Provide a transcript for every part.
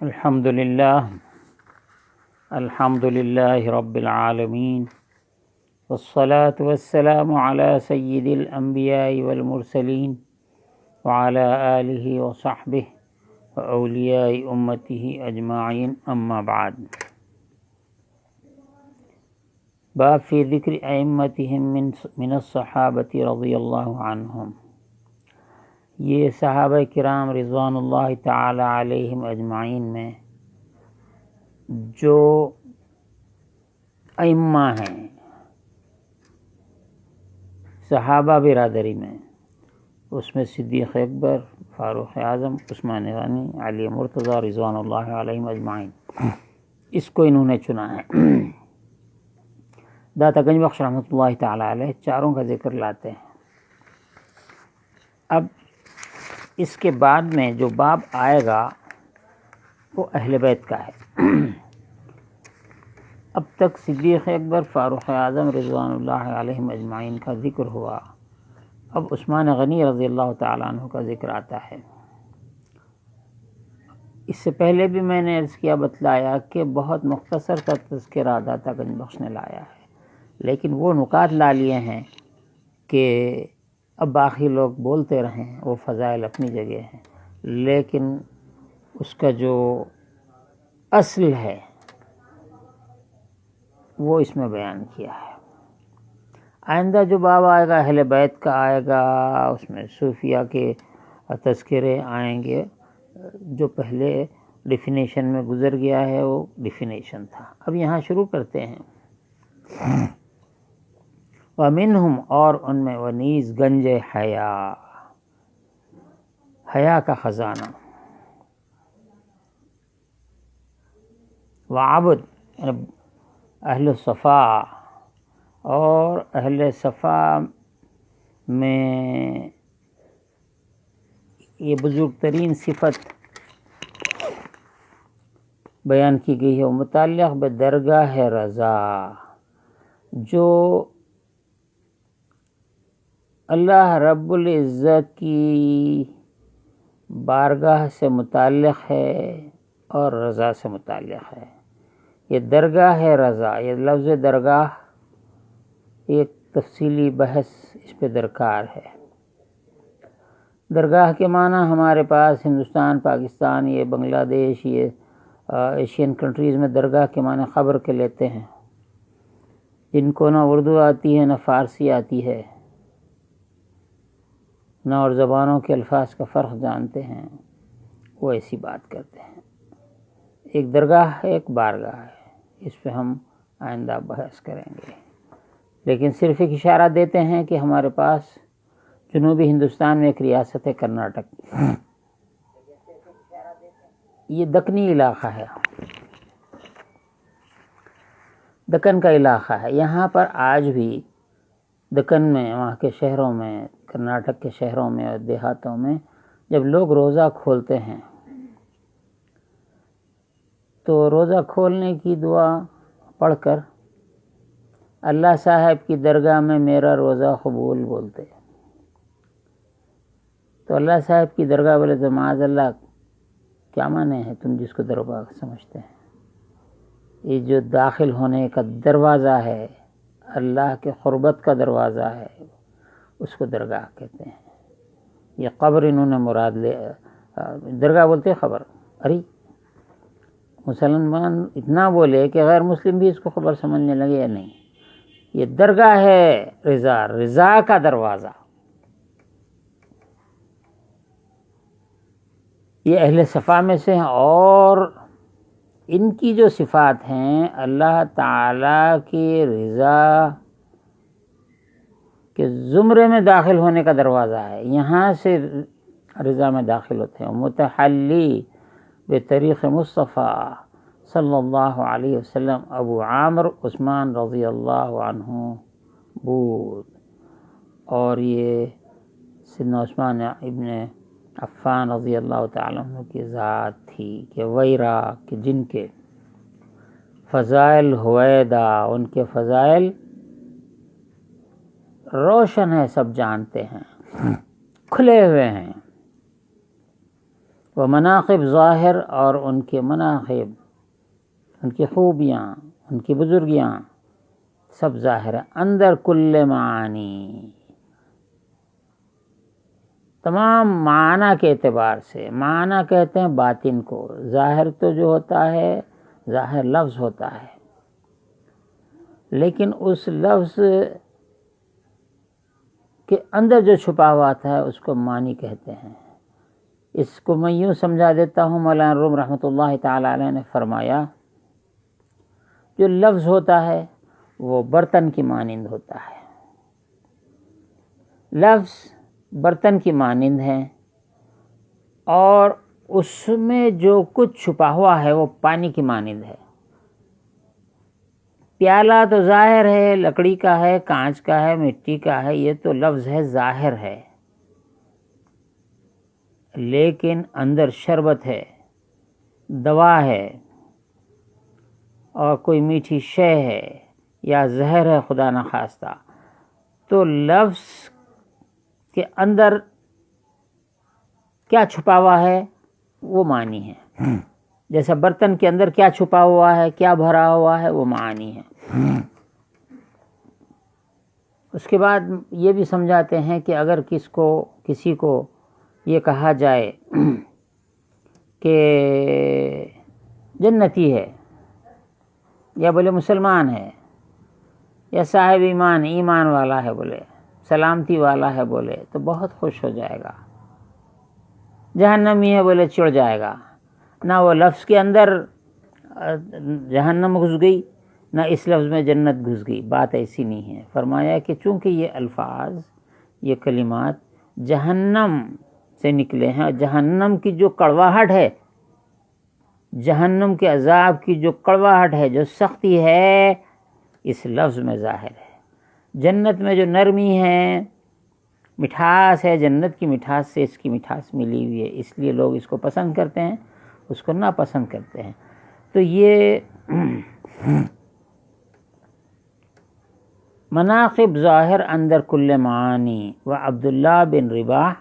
الحمد لله رب العالمين والصلاة والسلام على سيد الأنبياء والمرسلين وعلى آله وصحبه وأولياء أمته أجمعين أما بعد. باب في ذكر أئمتهم من الصحابة رضی اللہ عنہم. یہ صحابہ کرام رضوان اللہ تعالی علیہم اجمعین میں جو ائمہ ہیں صحابہ برادری میں، اس میں صدیق اکبر، فاروق اعظم، عثمان غنی، علی مرتضیٰ رضوان اللہ علیہم اجمعین، اس کو انہوں نے چنا ہے. داتا گنج بخش رحمۃ اللہ تعالی علیہ چاروں کا ذکر لاتے ہیں. اب اس کے بعد میں جو باب آئے گا وہ اہل بیت کا ہے. اب تک صدیق اکبر، فاروق اعظم رضوان اللہ علیہم اجمعین کا ذکر ہوا. اب عثمان غنی رضی اللہ تعالیٰ عنہ کا ذکر آتا ہے. اس سے پہلے بھی میں نے عرض کیا، بتلایا کہ بہت مختصر کا تذکرہ داتا گنج بخش نے لایا ہے، لیکن وہ نکات لا لیے ہیں کہ اب باقی لوگ بولتے رہیں، وہ فضائل اپنی جگہ ہیں، لیکن اس کا جو اصل ہے وہ اس میں بیان کیا ہے. آئندہ جو باب آئے گا اہل بیت کا آئے گا، اس میں صوفیہ کے تذکرے آئیں گے. جو پہلے ڈیفینیشن میں گزر گیا ہے وہ ڈیفینیشن تھا. اب یہاں شروع کرتے ہیں. وَمِنْهُمْ، اور ان میں ونیز گنج حیا کا خزانہ. وعبد، اہل صفا، اور اہل صفا میں یہ بزرگ ترین صفت بیان کی گئی ہے، متعلق بدرگاہ رضا، جو اللہ رب العزت کی بارگاہ سے متعلق ہے اور رضا سے متعلق ہے. یہ درگاہ رضا، یہ لفظ درگاہ ایک تفصیلی بحث اس پہ درکار ہے. درگاہ کے معنی ہمارے پاس ہندوستان، پاکستان، یہ بنگلہ دیش، یہ ایشین کنٹریز میں درگاہ کے معنی قبر کے لیتے ہیں. جن کو نہ اردو آتی ہے نہ فارسی آتی ہے، نہ اور زبانوں کے الفاظ کا فرق جانتے ہیں، وہ ایسی بات کرتے ہیں. ایک درگاہ ہے، ایک بارگاہ ہے. اس پہ ہم آئندہ بحث کریں گے، لیکن صرف ایک اشارہ دیتے ہیں کہ ہمارے پاس جنوبی ہندوستان میں ایک ریاست ہے کرناٹک. یہ دکنی علاقہ ہے، دکن کا علاقہ ہے. یہاں پر آج بھی دکن میں، وہاں کے شہروں میں، کرناٹک کے شہروں میں اور دیہاتوں میں جب لوگ روزہ کھولتے ہیں تو روزہ کھولنے کی دعا پڑھ کر اللہ صاحب کی درگاہ میں میرا روزہ قبول بولتے. تو اللہ صاحب کی درگاہ بولے تو معاذ اللہ کیا معنی ہے تم جس کو درگاہ سمجھتے ہیں؟ یہ جو داخل ہونے کا دروازہ ہے، اللہ کے قربت کا دروازہ ہے، اس کو درگاہ کہتے ہیں. یہ قبر انہوں نے مراد لے، درگاہ بولتے خبر. ارے مسلمان اتنا بولے کہ غیر مسلم بھی اس کو خبر سمجھنے لگے یا نہیں. یہ درگاہ ہے رضا، رضا کا دروازہ. یہ اہل صفا میں سے ہیں، اور ان کی جو صفات ہیں اللہ تعالیٰ کی رضا کے زمرے میں داخل ہونے کا دروازہ ہے. یہاں سے رضا میں داخل ہوتے ہیں. متحلی بطریق مصطفیٰ صلی اللہ علیہ وسلم ابو عامر عثمان رضی اللہ عنہ بود. اور یہ سیدنا عثمان ابن عفان رضی اللہ تعالیٰ عنہ کی ذات تھی کہ ویرا کہ جن کے فضائل ہویدہ، ان کے فضائل روشن ہے، سب جانتے ہیں، کھلے ہوئے ہیں. وہ مناقب ظاہر اور ان کے مناقب، ان کی خوبیاں، ان کی بزرگیاں سب ظاہر ہے. اندر کل معانی، تمام معنی کے اعتبار سے. معنی کہتے ہیں باطن کو، ظاہر تو جو ہوتا ہے ظاہر لفظ ہوتا ہے، لیکن اس لفظ کے اندر جو چھپا ہوا تھا ہے اس کو معنی کہتے ہیں. اس کو میں یوں سمجھا دیتا ہوں، مولانا روم رحمۃ اللہ تعالی علیہ نے فرمایا جو لفظ ہوتا ہے وہ برتن کی مانند ہوتا ہے. لفظ برتن کی مانند ہے اور اس میں جو کچھ چھپا ہوا ہے وہ پانی کی مانند ہے. پیالہ تو ظاہر ہے، لکڑی کا ہے، کانچ کا ہے، مٹی کا ہے، یہ تو لفظ ہے، ظاہر ہے، لیکن اندر شربت ہے، دوا ہے، اور کوئی میٹھی شے ہے یا زہر ہے خدا نخواستہ، تو لفظ کے اندر کیا چھپا ہوا ہے وہ معنی ہے. جیسا برتن کے اندر کیا چھپا ہوا ہے، کیا بھرا ہوا ہے، وہ معنی ہے. اس کے بعد یہ بھی سمجھاتے ہیں کہ اگر کسی کو یہ کہا جائے کہ جنتی ہے، یا بولے مسلمان ہے، یا صاحب ایمان والا ہے بولے، سلامتی والا ہے بولے، تو بہت خوش ہو جائے گا. جہنمی ہے بولے چڑ جائے گا. نہ وہ لفظ کے اندر جہنم گھس گئی، نہ اس لفظ میں جنت گھس گئی. بات ایسی نہیں ہے. فرمایا کہ چونکہ یہ الفاظ، یہ کلمات جہنم سے نکلے ہیں، اور جہنم کی جو کڑواہٹ ہے، جہنم کے عذاب کی جو کڑواہٹ ہے، جو سختی ہے، اس لفظ میں ظاہر ہے. جنت میں جو نرمی ہے، مٹھاس ہے، جنت کی مٹھاس سے اس کی مٹھاس ملی ہوئی ہے، اس لیے لوگ اس کو پسند کرتے ہیں، اس کو ناپسند کرتے ہیں. تو یہ مناقب ظاہر اندر کل معانی. و عبداللہ بن رباح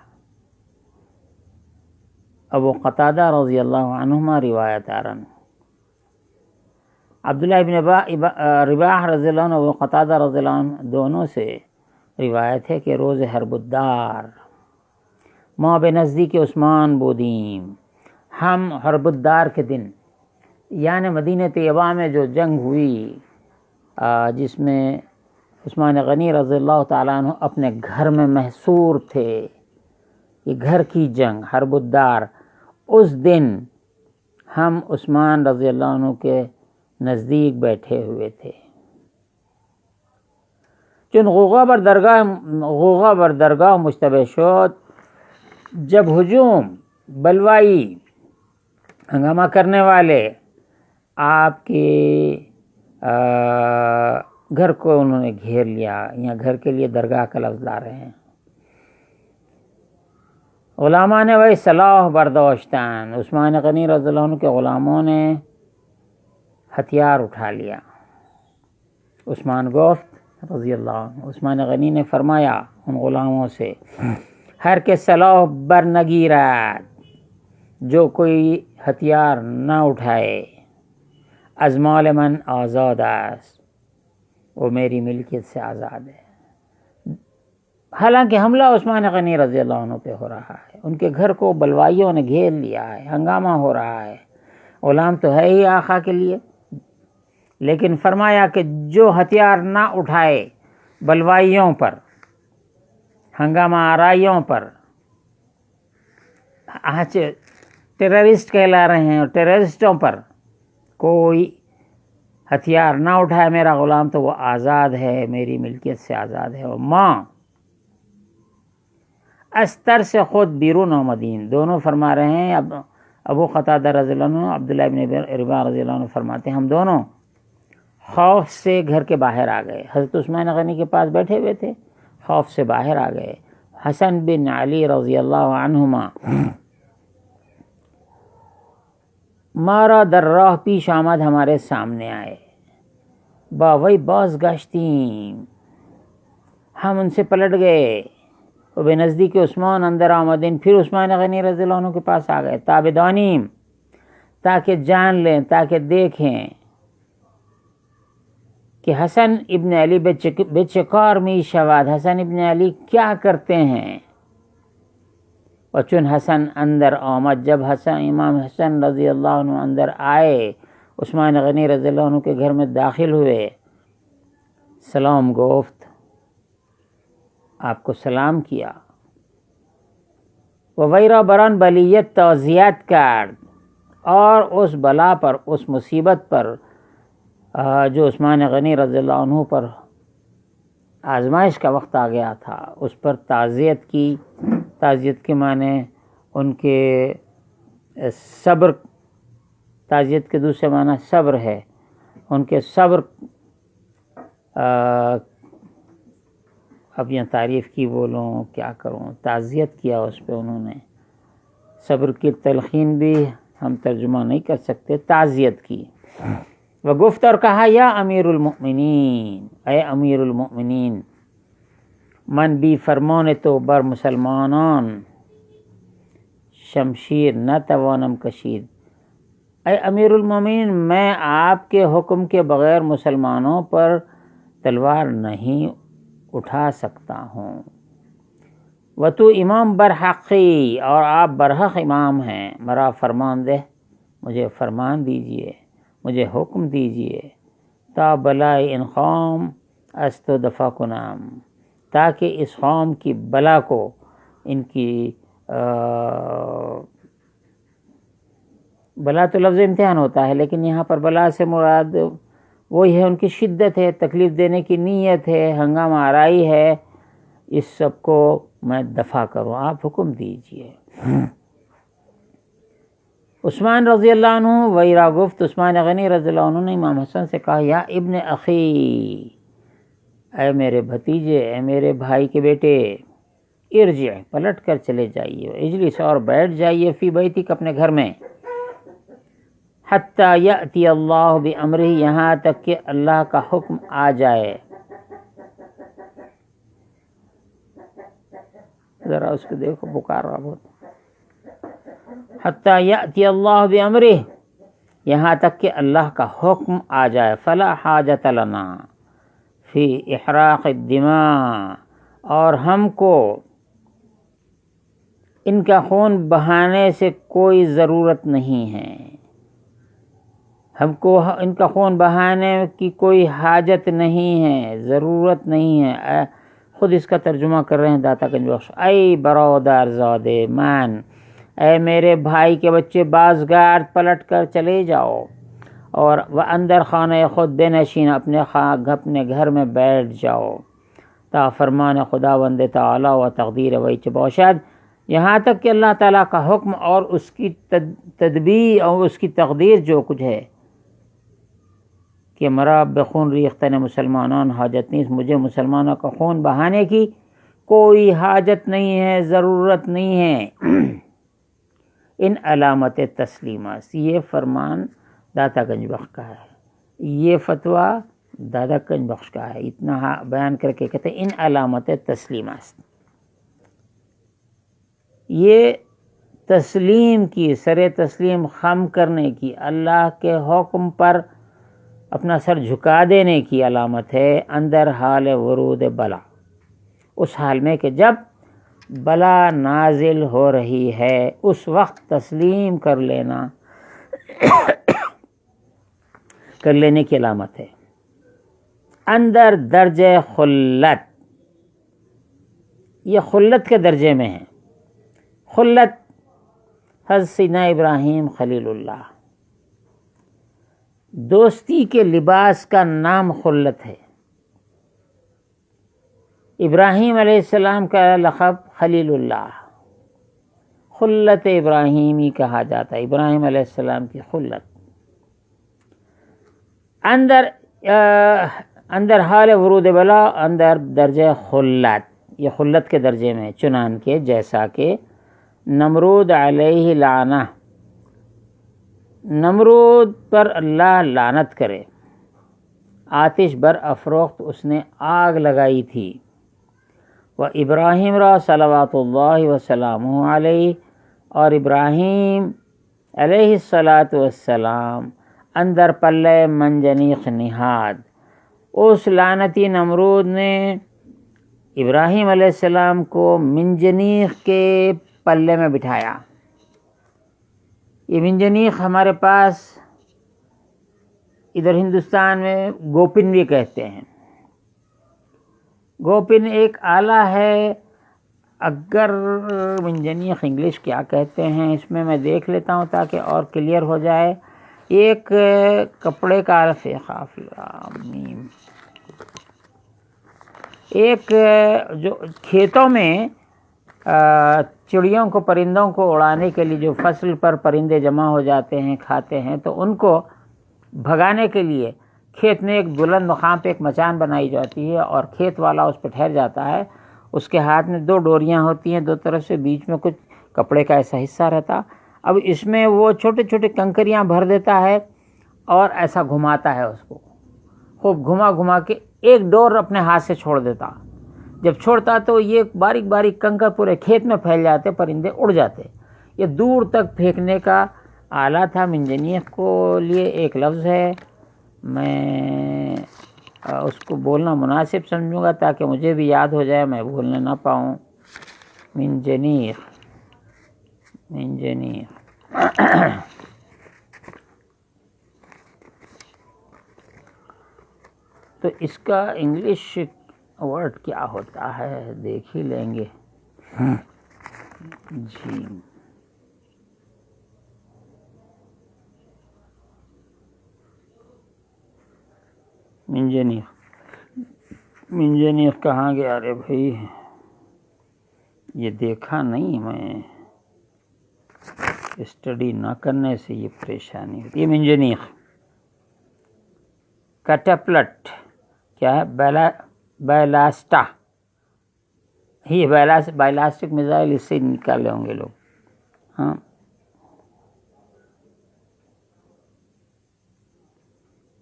ابو قتادہ رضی اللہ عنہما روایت آرن. عبداللہ بن رباح رضی اللہ عنہ، ابو قتادہ رضی اللہ عنہ، دونوں سے روایت ہے کہ روز حرب الدار ما بے نزدیک عثمان بودیم، ہم حرب الدار کے دن، یعنی مدینہ طیبہ میں جو جنگ ہوئی، جس میں عثمان غنی رضی اللہ تعالیٰ عنہ اپنے گھر میں محصور تھے، یہ گھر کی جنگ حرب الدار، اس دن ہم عثمان رضی اللہ عنہ کے نزدیک بیٹھے ہوئے تھے. چون غوغا بر درگاہ مشتبه شد، جب ہجوم بلوائی ہنگامہ کرنے والے آپ کے گھر کو انہوں نے گھیر لیا. یہاں گھر کے لیے درگاہ کا لفظ لا رہے ہیں. غلامان نے وہی سلاح برداشتن، عثمان غنی رضی اللہ عنہ کے غلاموں نے ہتھیار اٹھا لیا. عثمان گفت رضی اللہ عنہ، عثمان غنی نے فرمایا ان غلاموں سے، ہر کے سلاح بر نگیرد، جو کوئی ہتھیار نہ اٹھائے، از مال من آزاد است، وہ میری ملکیت سے آزاد ہے. حالانکہ حملہ عثمان غنی رضی اللہ عنہ پہ ہو رہا ہے، ان کے گھر کو بلوائیوں نے گھیر لیا ہے، ہنگامہ ہو رہا ہے، غلام تو ہے ہی آقا کے لیے، لیکن فرمایا کہ جو ہتھیار نہ اٹھائے بلوائیوں پر، ہنگامہ آرائیوں پر، ٹیررسٹ کہلا رہے ہیں، اور ٹیررسٹوں پر کوئی ہتھیار نہ اٹھائے میرا غلام، تو وہ آزاد ہے، میری ملکیت سے آزاد ہے. اور ماں استر سے خود بیرون آمدین، دونوں فرما رہے ہیں. ابو قتادہ رضی اللہ عنہ، عبداللہ بن رباح رضی اللہ عنہ فرماتے ہیں ہم دونوں خوف سے گھر کے باہر آ گئے. حضرت عثمان غنی کے پاس بیٹھے ہوئے تھے، خوف سے باہر آ گئے. حسن بن علی رضی اللہ عنہما مارا در راہ پیش آمد، ہمارے سامنے آئے. باوی باز گشتیم، ہم ان سے پلٹ گئے. وہ بے نزدیک عثمان اندر آمدین، پھر عثمان غنی رضی اللہ عنہ کے پاس آ گئے، تابدانیم، تاکہ جان لیں، تاکہ دیکھیں کہ حسن ابن علی بے چکار می شواد، حسن ابن علی کیا کرتے ہیں۔ اور چون حسن اندر آمد، جب امام حسن رضی اللہ عنہ اندر آئے، عثمان غنی رضی اللہ عنہ کے گھر میں داخل ہوئے، سلام گفت، آپ کو سلام کیا، وغیرہ بران بلیت تعزیت کرد، اور اس بلا پر، اس مصیبت پر جو عثمان غنی رضی اللہ عنہ پر آزمائش کا وقت آ گیا تھا، اس پر تعزیت کی۔ تعزیت کے معنی ان کے صبر، تعزیت کے دوسرے معنی صبر ہے، ان کے صبر، اب یہ تعریف کی بولوں کیا کروں، تعزیت کیا اس پہ انہوں نے، صبر کی تلقین بھی ہم ترجمہ نہیں کر سکتے، تعزیت کی۔ وہ گفت اور کہا، یا امیر المؤمنین، اے امیر المؤمنین، من بی فرمان تو بر مسلمانان شمشیر نہ توانم کشید، اے امیر المؤمنین، میں آپ کے حکم کے بغیر مسلمانوں پر تلوار نہیں اٹھا سکتا ہوں۔ و تو امام برحقی، اور آپ برحق امام ہیں، مرا فرمان دہ، مجھے فرمان دیجئے، مجھے حکم دیجئے، تا بلائے ان قوم از تو دفع کنم، تاکہ اس قوم کی بلا کو، ان کی بلا تو لفظ امتحان ہوتا ہے، لیکن یہاں پر بلا سے مراد وہی ہے، ان کی شدت ہے، تکلیف دینے کی نیت ہے، ہنگامہ آرائی ہے، اس سب کو میں دفع کروں، آپ حکم دیجئے۔ عثمان رضی اللہ عنہ ویرا گفت، عثمان غنی رضی اللہ عنہ نے امام حسن سے کہا، یا ابن اخی، اے میرے بھتیجے، اے میرے بھائی کے بیٹے، ارجع، پلٹ کر چلے جائیے، اجلس، اور بیٹھ جائیے، فی بیتک، اپنے گھر میں، حتی یأتی اللہ بامرہ، یہاں تک کہ اللہ کا حکم آ جائے۔ ذرا اس کو دیکھو، پکار رہا بہت۔ حتی یأتی اللہ بامرہ، یہاں تک کہ اللہ کا حکم آ جائے۔ فلا حاجت لنا فی احراق الدماء، اور ہم کو ان کا خون بہانے سے کوئی ضرورت نہیں ہے، ہم کو ان کا خون بہانے کی کوئی حاجت نہیں ہے، ضرورت نہیں ہے۔ خود اس کا ترجمہ کر رہے ہیں داتا گنج بخش، اے برادر زادے من، اے میرے بھائی کے بچے، بازگارد، پلٹ کر چلے جاؤ، اور وہ اندر خانہ خود بے نشین، اپنے گھر میں بیٹھ جاؤ، تا فرمان خداوند تعالی و تقدیر ویچ باشد، یہاں تک کہ اللہ تعالیٰ کا حکم اور اس کی تدبیر اور اس کی تقدیر جو کچھ ہے، کہ مرا بخون ریختن مسلمانان حاجت نہیں، مجھے مسلمانوں کا خون بہانے کی کوئی حاجت نہیں ہے، ضرورت نہیں ہے۔ ان علامت تسلیمات، یہ فرمان داتا گنج بخش کا ہے، یہ فتویٰ داتا گنج بخش کا ہے، اتنا بیان کر کے کہتے ہیں ان علامت تسلیمات، یہ تسلیم کی، سر تسلیم خم کرنے کی، اللہ کے حکم پر اپنا سر جھکا دینے کی علامت ہے، اندر حال ورود بلا، اس حال میں کہ جب بلا نازل ہو رہی ہے اس وقت تسلیم کر لینے کی علامت ہے۔ اندر درجہ خلت، یہ خلت کے درجے میں ہے۔ خلت حضرت سیدنا ابراہیم خلیل اللہ، دوستی کے لباس کا نام خلت ہے۔ ابراہیم علیہ السلام کا لقب خلیل اللہ، خلت ابراہیمی کہا جاتا ہے، ابراہیم علیہ السلام کی خلت۔ اندر حال ورود بلا، اندر درجہ خلت، یہ خلت کے درجے میں، چنانکہ جیسا کہ نمرود علیہ لعنہ، نمرود پر اللہ لعنت کرے، آتش بر افروخت، اس نے آگ لگائی تھی، و ابراہیم را صلوات اللہ وسلامہ علیہ، اور ابراہیم علیہ الصلاۃ والسلام اندر پلے منجنیق نہاد۔ اس لعنتی نمرود نے ابراہیم علیہ السلام کو منجنیق کے پلے میں بٹھایا۔ یہ منجنیق ہمارے پاس ادھر ہندوستان میں گوپن بھی کہتے ہیں۔ گوپن ایک آلہ ہے، اگر منجنیق انگلش کیا کہتے ہیں اس میں دیکھ لیتا ہوں تاکہ اور کلیئر ہو جائے۔ ایک کپڑے کا خاف میم، ایک جو کھیتوں میں چڑیوں کو، پرندوں کو اڑانے کے لیے جو فصل پر پرندے جمع ہو جاتے ہیں، کھاتے ہیں، تو ان کو بھگانے کے لیے کھیت میں ایک بلند مقام پہ ایک مچان بنائی جاتی ہے اور کھیت والا اس پہ ٹھہر جاتا ہے۔ اس کے ہاتھ میں 2 ڈوریاں ہوتی ہیں، 2 طرف سے، بیچ میں کچھ کپڑے کا ایسا حصہ رہتا۔ اب اس میں وہ چھوٹے چھوٹے کنکریاں بھر دیتا ہے اور ایسا گھماتا ہے، اس کو خوب گھما گھما کے ایک ڈور اپنے ہاتھ سے چھوڑ دیتا۔ جب چھوڑتا تو یہ باریک باریک کنکر پورے کھیت میں پھیل جاتے، پرندے اڑ جاتے۔ یہ دور تک پھینکنے کا آلہ تھا۔ منجنیق کو لیے ایک لفظ ہے، میں اس کو بولنا مناسب سمجھوں گا تاکہ مجھے بھی یاد ہو جائے، میں بھولنے نہ پاؤں۔ منجنیق، منجنیق تو اس کا انگلش ورڈ کیا ہوتا ہے دیکھ ہی لیں گے۔ جی، منجنیق کہاں گیا؟ ارے بھائی یہ دیکھا نہیں، میں اسٹڈی نہ کرنے سے یہ پریشانی ہوتی ہے۔ منجنیق کیٹاپلٹ کیا ہے؟ بائلاسٹا ہی، بائلاسٹک میزائل اس سے نکالے ہوں گے لوگ۔ ہاں،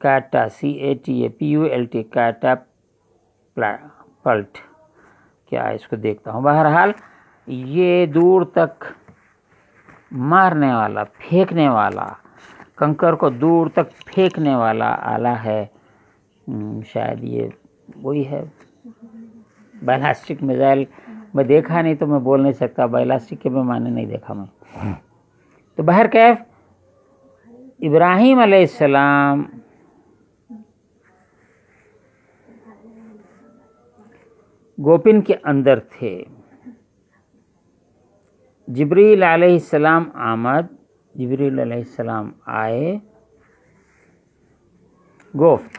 کیٹا CATAPULT کیٹاپلٹ کیا ہے، اس کو دیکھتا ہوں۔ بہرحال یہ دور تک مارنے والا، پھینکنے والا، کنکر کو دور تک پھینکنے والا آلہ ہے۔ شاید یہ وہی ہے۔ بائلاسٹک میزائل میں دیکھا نہیں تو میں بول نہیں سکتا، بائلاسٹک کے معنی نہیں دیکھا میں۔ تو بہرکیف ابراہیم علیہ السلام گوپن کے اندر تھے۔ جبریل علیہ السلام جبریل علیہ السلام آئے۔ گفت،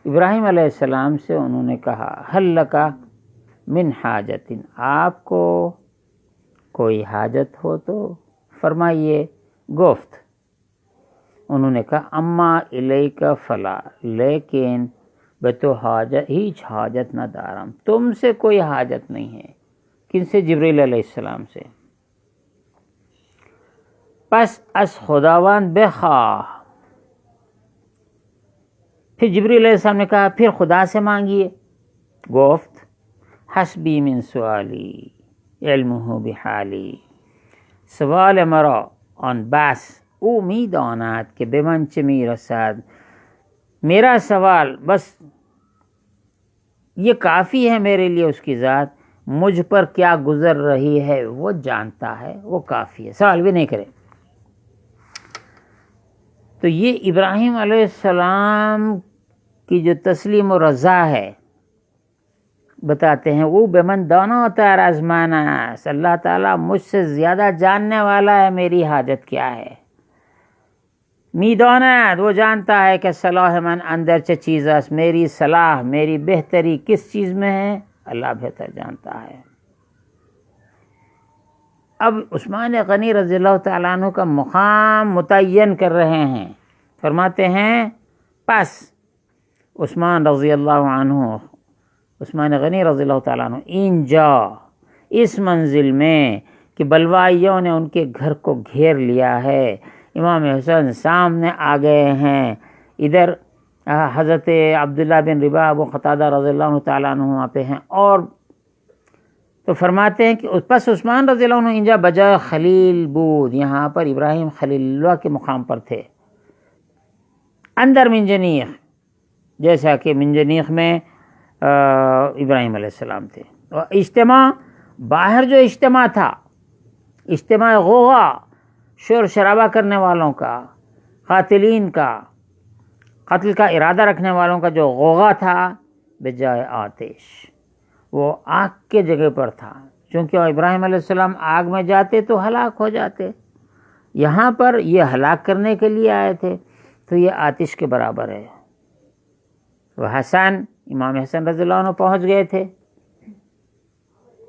ابراہیم علیہ السلام سے انہوں نے کہا، حل لکا من حاجت، آپ کو کوئی حاجت ہو تو فرمائیے۔ گفت، انہوں نے کہا، اما الیک فلا، لیکن میں تو ہیچ حاجت نہ دارم، تم سے کوئی حاجت نہیں ہے۔ کن سے؟ جبریل علیہ السلام سے۔ پس از خداوند بخواہ۔ پھر جبریل علیہ السلام نے کہا، پھر خدا سے مانگیے۔ گفت، حسبی من سوالی علمہ بحالی، سوال مرا آن بس او می داند کہ به من چه می رسد، میرا سوال بس یہ کافی ہے میرے لیے، اس کی ذات مجھ پر کیا گزر رہی ہے وہ جانتا ہے، وہ کافی ہے، سوال بھی نہیں کرے۔ تو یہ ابراہیم علیہ السلام کی جو تسلیم و رضا ہے، بتاتے ہیں، وہ بمن دانا تر از من است، اللہ تعالیٰ مجھ سے زیادہ جاننے والا ہے میری حاجت کیا ہے۔ میداند، وہ جانتا ہے کہ صلاح من اندر چه چیز است، میری صلاح، میری بہتری کس چیز میں ہے، اللہ بہتر جانتا ہے۔ اب عثمان غنی رضی اللہ تعالیٰ عنہ کا مقام متعین کر رہے ہیں۔ فرماتے ہیں، پس عثمان رضی اللہ عنہ، عثمان غنی رضی اللہ تعالیٰ عنہ اینجا، اس منزل میں کہ بلوائیوں نے ان کے گھر کو گھیر لیا ہے، امام حسین سامنے آ گئے ہیں، ادھر حضرت عبداللہ بن رباح ابو قتادہ رضی اللہ تعالیٰ عنہ وہاں پہ ہیں، اور تو فرماتے ہیں کہ پس عثمان رضی اللہ عنہ انجا بجا خلیل بود، یہاں پر ابراہیم خلیل اللہ کے مقام پر تھے، اندر منجنیخ، جیسا کہ منجنیخ میں ابراہیم علیہ السلام تھے، اور اجتماع باہر جو اجتماع تھا، اجتماع غوغا، شور شرابہ کرنے والوں کا، قاتلین کا، قتل کا ارادہ رکھنے والوں کا جو غوغا تھا، بجائے آتش، وہ آگ کے جگہ پر تھا، چونکہ ابراہیم علیہ السلام آگ میں جاتے تو ہلاک ہو جاتے، یہاں پر یہ ہلاک کرنے کے لیے آئے تھے، تو یہ آتش کے برابر ہے۔ وہ حسن، امام حسن رضی اللہ عنہ پہنچ گئے تھے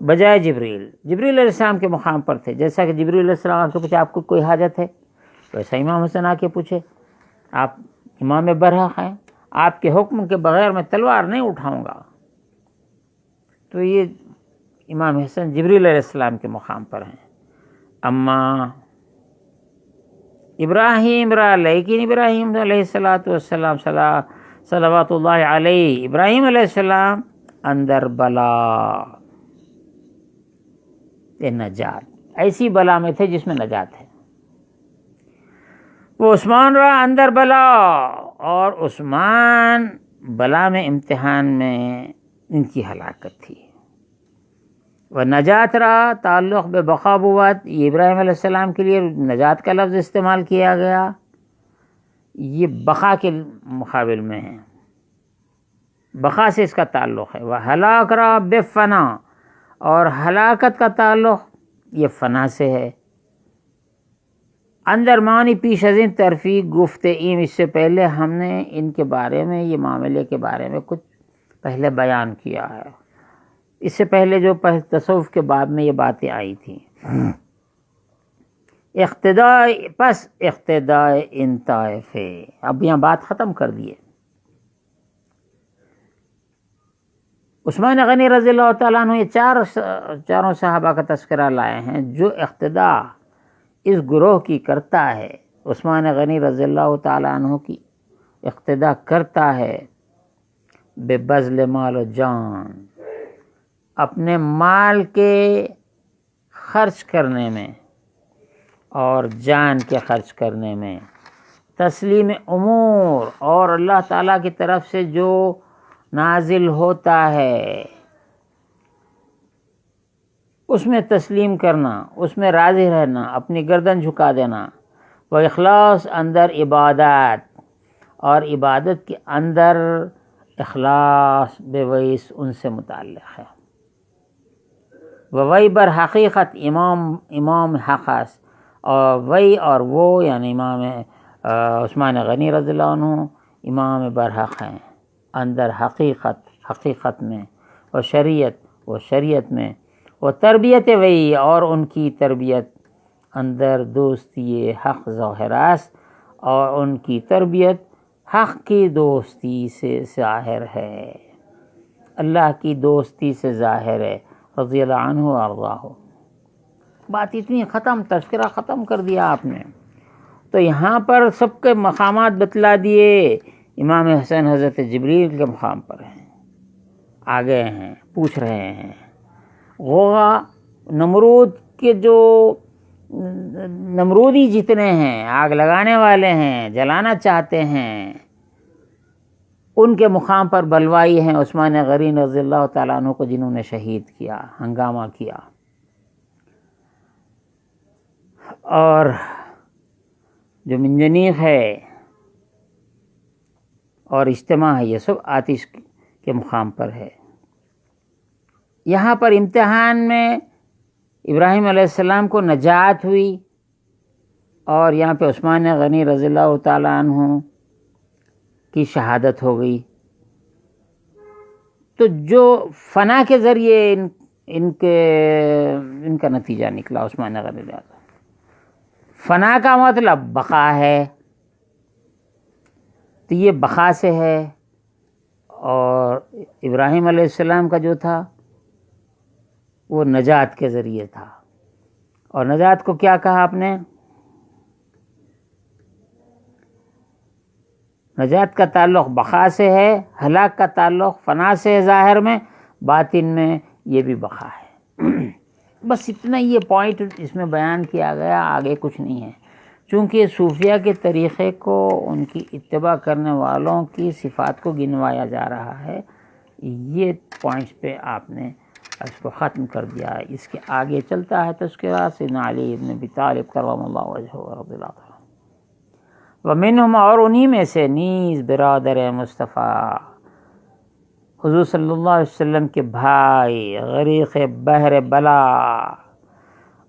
بجائے جبریل علیہ السلام کے مقام پر تھے، جیسا کہ جبریل علیہ السلام سے پوچھا آپ کو کوئی حاجت ہے، ویسا امام حسن آ کے پوچھے آپ امام برحق ہیں، آپ کے حکم کے بغیر میں تلوار نہیں اٹھاؤں گا، تو یہ امام حسن جبریل علیہ السلام کے مقام پر ہیں۔ اما ابراہیم را، لیکن ابراہیم علیہ السلام صلوات اللہ علیہ، ابراہیم علیہ السلام اندر بلا نجات، ایسی بلا میں تھے جس میں نجات ہے، وہ عثمان را اندر بلا، اور عثمان بلا میں، امتحان میں ان کی ہلاکت تھی۔ وہ نجات را تعلق بے بقا بوت، یہ ابراہیم علیہ السلام کے لیے نجات کا لفظ استعمال کیا گیا، یہ بقا کے مقابل میں ہے، بقا سے اس کا تعلق ہے۔ وہ ہلاک را بے فنا، اور ہلاکت کا تعلق یہ فنا سے ہے۔ اندر معنی پیش ازیں ترفیق گفتیم، اس سے پہلے ہم نے ان کے بارے میں، یہ معاملے کے بارے میں کچھ پہلے بیان کیا ہے، اس سے پہلے جو تصوف کے باب میں یہ باتیں آئی تھیں۔ اقتداء ان طائفے، اب یہاں بات ختم کر دیے۔ عثمان غنی رضی اللہ تعالیٰ عنہ یہ چاروں صحابہ کا تذکرہ لائے ہیں، جو اقتداء اس گروہ کی کرتا ہے، عثمان غنی رضی اللہ تعالیٰ عنہ کی اقتداء کرتا ہے، بے بذل مال و جان، اپنے مال کے خرچ کرنے میں اور جان کے خرچ کرنے میں، تسلیم امور، اور اللہ تعالیٰ کی طرف سے جو نازل ہوتا ہے اس میں تسلیم کرنا، اس میں راضی رہنا، اپنی گردن جھکا دینا۔ وہ اخلاص اندر عبادت، اور عبادت کے اندر اخلاص بے ویس ان سے متعلق ہے۔ وہی بر حقیقت امام حقاس، اور وہی اور وہ یعنی امام عثمان غنی رضی اللہ عنہ امام برحق ہیں، اندر حقیقت میں، اور شریعت میں، وہ تربیت وہی، اور ان کی تربیت اندر دوستی حق ظاہراست، اور ان کی تربیت حق کی دوستی سے ظاہر ہے، اللہ کی دوستی سے ظاہر ہے، رضی اللہ عنہ و ارضاہ۔ بات اتنی ختم، تذکرہ ختم کر دیا آپ نے۔ تو یہاں پر سب کے مقامات بتلا دیے، امام حسن حضرت جبریل کے مقام پر ہیں، آگے ہیں، پوچھ رہے ہیں۔ غوغا نمرود کے جو نمرودی جتنے ہیں، آگ لگانے والے ہیں، جلانا چاہتے ہیں، ان کے مقام پر بلوائی ہیں عثمان غنی رضی اللہ تعالیٰ عنہ کو، جنہوں نے شہید کیا، ہنگامہ کیا۔ اور جو منجنیق ہے اور اجتماع ہے، یہ سب آتش کے مقام پر ہے۔ یہاں پر امتحان میں ابراہیم علیہ السلام کو نجات ہوئی، اور یہاں پہ عثمان غنی رضی اللہ تعالیٰ عنہ کی شہادت ہو گئی۔ تو جو فنا کے ذریعے ان کا نتیجہ نکلا، عثمان غنی رضی اللہ، فنا کا مطلب بقا ہے، تو یہ بقا سے ہے، اور ابراہیم علیہ السلام کا جو تھا وہ نجات کے ذریعے تھا۔ اور نجات کو کیا کہا آپ نے؟ نجات کا تعلق بقا سے ہے، ہلاک کا تعلق فنا سے ہے، ظاہر میں، باطن میں یہ بھی بقا ہے۔ بس اتنا یہ پوائنٹ اس میں بیان کیا گیا، آگے کچھ نہیں ہے، چونکہ صوفیہ کے طریقے کو ان کی اتباع کرنے والوں کی صفات کو گنوایا جا رہا ہے، یہ پوائنٹس پہ آپ نے اس کو ختم کر دیا ہے۔ اس کے آگے چلتا ہے تذکرہ سیدنا علی بن ابی طالب کرم اللہ وجہہ رضی اللہ عنہ، ومنہم، اور انہی میں سے نیز برادر مصطفیٰ حضور صلی اللہ علیہ وسلم کے بھائی، غریق بحر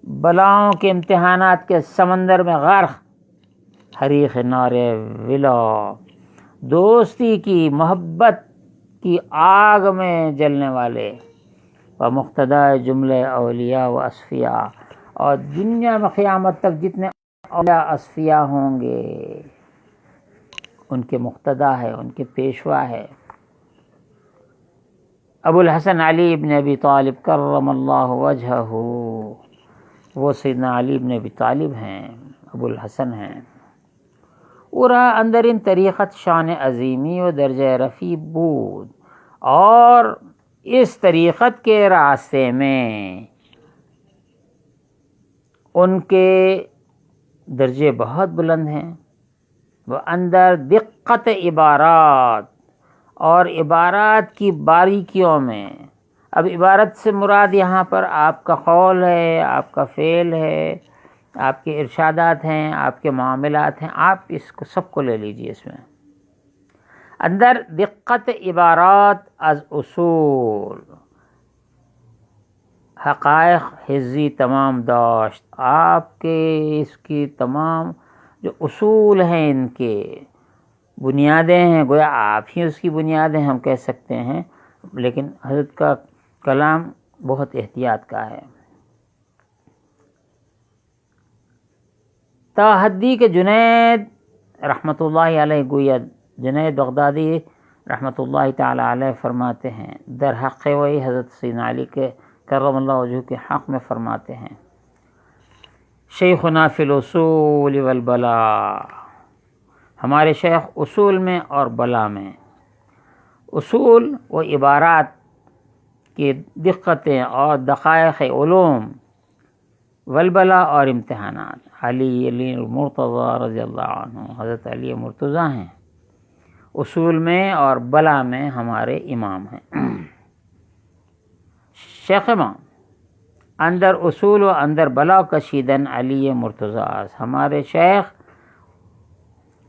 بلاؤں کے امتحانات کے سمندر میں غرق، حریق نار ولا، دوستی کی محبت کی آگ میں جلنے والے، و مقتدی جملے اولیاء و اصفیاء، اور دنیا میں قیامت تک جتنے اولیاء اصفیاء ہوں گے ان کے مقتدی ہے، ان کے پیشوا ہے۔ ابو الحسن علی بن ابی طالب کرم اللہ وجہہ، وہ سیدنا علی بن ابی طالب ہیں، ابو الحسن ہیں۔ اورا اندر ان طریقت شان عظیمی و درجہ رفیع بود، اور اس طریقت کے راستے میں ان کے درجے بہت بلند ہیں۔ وہ اندر دقت عبارات، اور عبارات کی باریکیوں میں، اب عبارت سے مراد یہاں پر آپ کا قول ہے، آپ کا فعل ہے، آپ کے ارشادات ہیں، آپ کے معاملات ہیں، آپ اس کو سب کو لے لیجئے۔ اس میں اندر دقت عبارات از اصول حقائق حفظی تمام داشت، آپ کے اس کی تمام جو اصول ہیں، ان کے بنیادیں ہیں، گویا آپ ہی اس کی بنیادیں ہم کہہ سکتے ہیں، لیکن حضرت کا کلام بہت احتیاط کا ہے۔ تا حدی کے جنید رحمۃ اللہ علیہ، گویا جنید بغدادی رحمۃ اللہ تعالی علیہ فرماتے ہیں، در حق وہی حضرت سیدنا علی کے کرم اللہ وجہہ کے حق میں فرماتے ہیں، شیخنا فی الاصول والبلاء، ہمارے شیخ اصول میں اور بلا میں، اصول و عبارات کی دقتیں اور دقائق علوم، والبلا اور امتحانات، علی المرتضیٰ رضی اللہ عنہ، حضرت علی مرتضیٰ ہیں، اصول میں اور بلا میں ہمارے امام ہیں۔ شیخ امام اندر اصول و اندر بلا کشیدن علی مرتضیٰ، ہمارے شیخ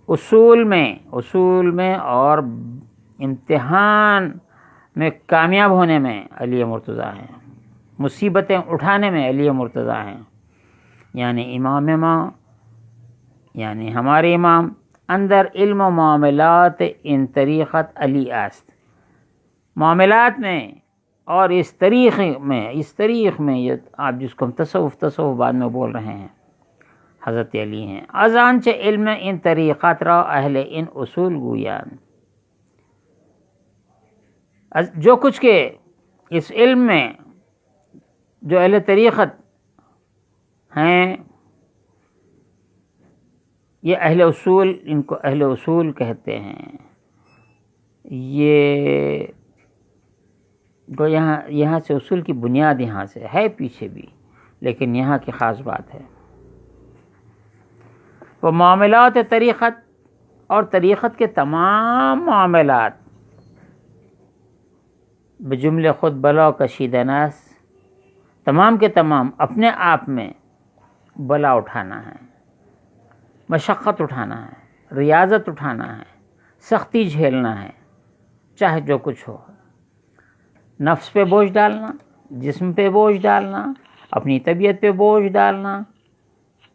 اصول میں اور امتحان میں کامیاب ہونے میں علی مرتضیٰ ہیں، مصیبتیں اٹھانے میں علی مرتضیٰ ہیں، یعنی امام ماں، یعنی ہمارے امام اندر علم و معاملات ان طریقت علی است، معاملات میں اور اس طریق میں یہ آپ جس کو ہم تصوف بعد میں بول رہے ہیں، حضرت علی ہیں۔ ازانچہ علم ان طریقات را اہل ان اصول گویان، جو کچھ کہ اس علم میں جو اہل طریقت ہیں، یہ اہل اصول، ان کو اہل اصول کہتے ہیں۔ یہ تو یہاں سے اصول کی بنیاد یہاں سے ہے، پیچھے بھی، لیکن یہاں کی خاص بات ہے۔ وہ معاملات طریقت، اور طریقت کے تمام معاملات، بجملے خود بلا کشیدہ ناس، تمام کے تمام اپنے آپ میں بلا اٹھانا ہے، مشقت اٹھانا ہے، ریاضت اٹھانا ہے، سختی جھیلنا ہے، چاہے جو کچھ ہو، نفس پہ بوجھ ڈالنا، جسم پہ بوجھ ڈالنا، اپنی طبیعت پہ بوجھ ڈالنا،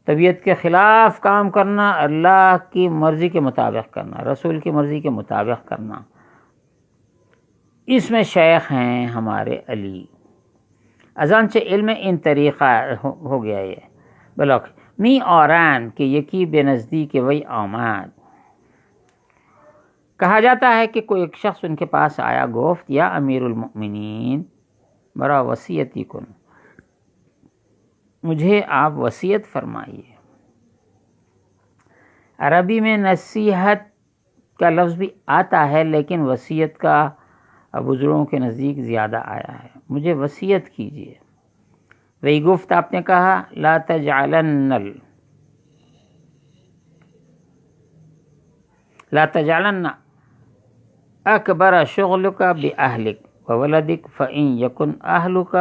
طبیعت کے خلاف کام کرنا، اللہ کی مرضی کے مطابق کرنا، رسول کی مرضی کے مطابق کرنا، اس میں شیخ ہیں ہمارے علی۔ ازانچہ علم ان طریقہ ہو گیا یہ بلاک می آران کہ یکی بے نزدیک وہی آمد، کہا جاتا ہے کہ کوئی ایک شخص ان کے پاس آیا، گفت یا امیر المؤمنین برا وصیتی کن، مجھے آپ وصیت فرمائیے۔ عربی میں نصیحت کا لفظ بھی آتا ہے، لیکن وصیت کا بزرگوں کے نزدیک زیادہ آیا ہے، مجھے وصیت کیجیے۔ وہی گفت آپ نے کہا لا تجعلن اکبر شغلک بأہلک وولدک فإن یکن اہلک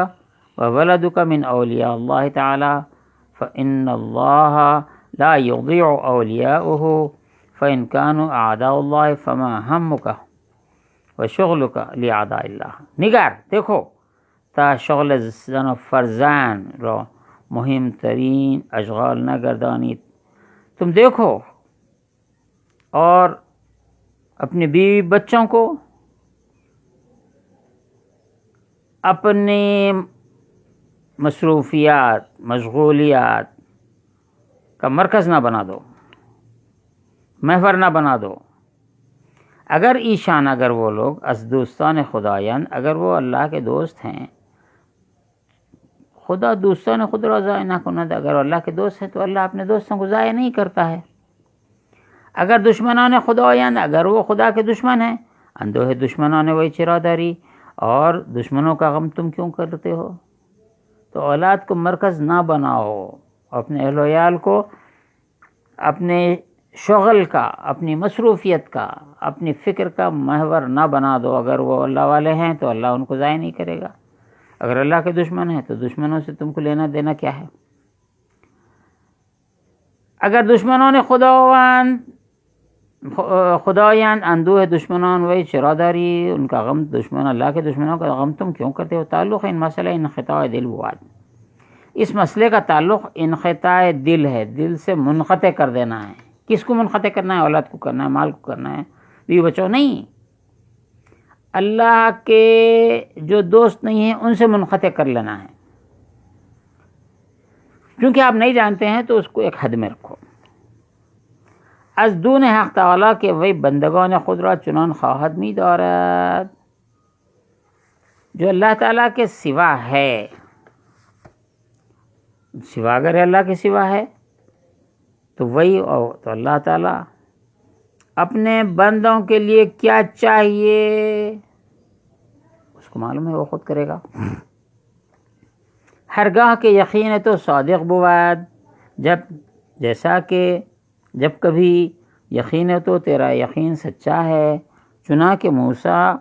وولدک من اولیاء اللہ تعالی فإن اللہ لا یضیع اولیاءہ فإن كانوا اعداء اللہ فما ہمک وشغلک لأعداء اللہ. نگار دیکھو تا شغل زن و فرزان رو مهم ترین اشغال نہ گردانید. تم دیکھو اور اپنے بیوی بچوں کو اپنے مصروفیات مشغولیات کا مرکز نہ بنا دو، محور نہ بنا دو. اگر ایشان اگر وہ لوگ از دوستان خدایان اگر وہ اللہ کے دوست ہیں، خدا دوستان خود را ضائع نہ کند. اگر اللہ کے دوست ہیں تو اللہ اپنے دوستوں کو ضائع نہیں کرتا ہے. اگر دشمنان خدایان اگر وہ خدا کے دشمن ہیں، اندوہ دشمنان وہی چرا داری، اور دشمنوں کا غم تم کیوں کرتے ہو؟ تو اولاد کو مرکز نہ بناؤ، اپنے اہل و عیال کو اپنے شغل کا، اپنی مصروفیت کا، اپنی فکر کا محور نہ بنا دو. اگر وہ اللہ والے ہیں تو اللہ ان کو ضائع نہیں کرے گا، اگر اللہ کے دشمن ہیں تو دشمنوں سے تم کو لینا دینا کیا ہے؟ اگر دشمنوں نے خدایان اندوہ دشمنان وہی چراداری، ان کا غم دشمن اللہ کے دشمنوں کا غم تم کیوں کرتے ہو؟ تعلق ان مسئلہ انقطاع دل بواد، اس مسئلے کا تعلق انقطاع دل ہے، دل سے منقطع کر دینا ہے. کس کو منقطع کرنا ہے؟ اولاد کو کرنا ہے، مال کو کرنا ہے، بیوی بچوں نہیں. اللہ کے جو دوست نہیں ہیں ان سے منقطع کر لینا ہے. کیونکہ آپ نہیں جانتے ہیں تو اس کو ایک حد میں رکھو. از دون حق تعالی کہ وہی بندگان خود را چنان خواہد می دارد جو اللہ تعالیٰ کے سوا ہے. سوا اگر اللہ کے سوا ہے تو وہی تو اللہ تعالیٰ اپنے بندوں کے لیے کیا چاہیے اس کو معلوم ہے، وہ خود کرے گا. ہرگاہ کے یقین تو صادق بود، جیسا کہ جب کبھی یقین تو تیرا یقین سچا ہے. چنانکہ موسیٰ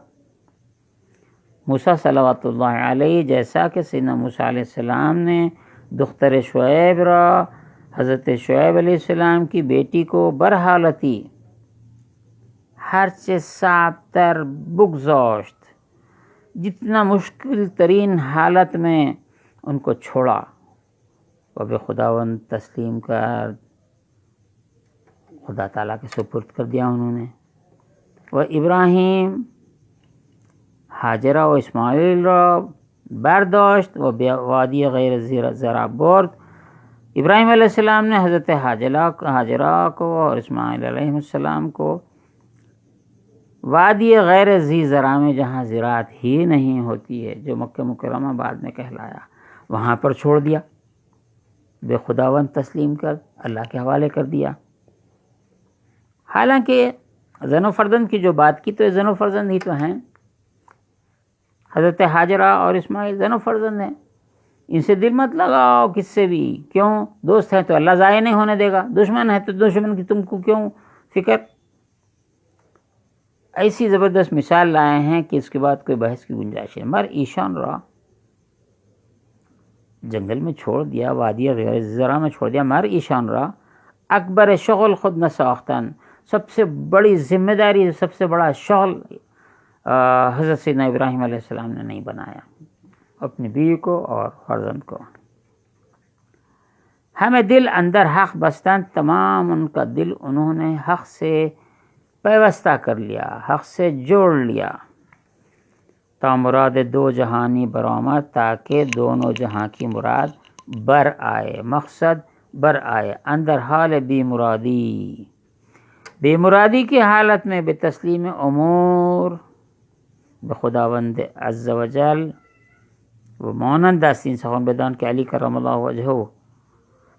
صلوات اللہ علیہ، جیسا کہ سیدنا موسیٰ علیہ السلام نے دختر شعیب را حضرت شعیب علیہ السلام کی بیٹی کو برحالتی ہر چیز صعب تر بگذاشت، جتنا مشکل ترین حالت میں ان کو چھوڑا و بے خداوند تسلیم کر، خدا تعالیٰ کے سپرد کر دیا انہوں نے. و ابراہیم حاجرہ و اسماعیل را برداشت و وادی غیر زرع برد. ابراہیم علیہ السلام نے حضرت حاجرہ کو اور اسماعیل علیہ السلام کو وادی غیر ذی زرع میں، جہاں زراعت ہی نہیں ہوتی ہے، جو مکہ مکرمہ بعد میں کہلایا، وہاں پر چھوڑ دیا، بے خداوند تسلیم کر اللہ کے حوالے کر دیا. حالانکہ زن و فرزند کی جو بات کی تو زن و فرزند ہی تو ہیں. حضرت حاجرہ اور اسماعیل زن و فرزند ہیں، ان سے دل مت لگاؤ کس سے بھی. کیوں؟ دوست ہیں تو اللہ ضائع نہیں ہونے دے گا، دشمن ہے تو دشمن کی تم کو کیوں فکر. ایسی زبردست مثال لائے ہیں کہ اس کے بعد کوئی بحث کی گنجائش ہے. مر ایشان را جنگل میں چھوڑ دیا، وادی غیر زرع میں چھوڑ دیا. مر ایشان را اکبر شغل خود نہ ساختن، سب سے بڑی ذمہ داری، سب سے بڑا شغل حضرت سیدنا ابراہیم علیہ السلام نے نہیں بنایا اپنی بیوی کو اور فرزند کو. ہمیں دل اندر حق بستن، تمام ان کا دل انہوں نے حق سے پیوستہ کر لیا، حق سے جوڑ لیا. تا مراد دو جہانی برآمد، تاکہ دونوں جہاں کی مراد بر آئے، مقصد بر آئے. اندر حال بے مرادی کی حالت میں بے تسلیم امور بخداوند عز و جل و مانند است این سخن بدان که علی کرم الله وجهه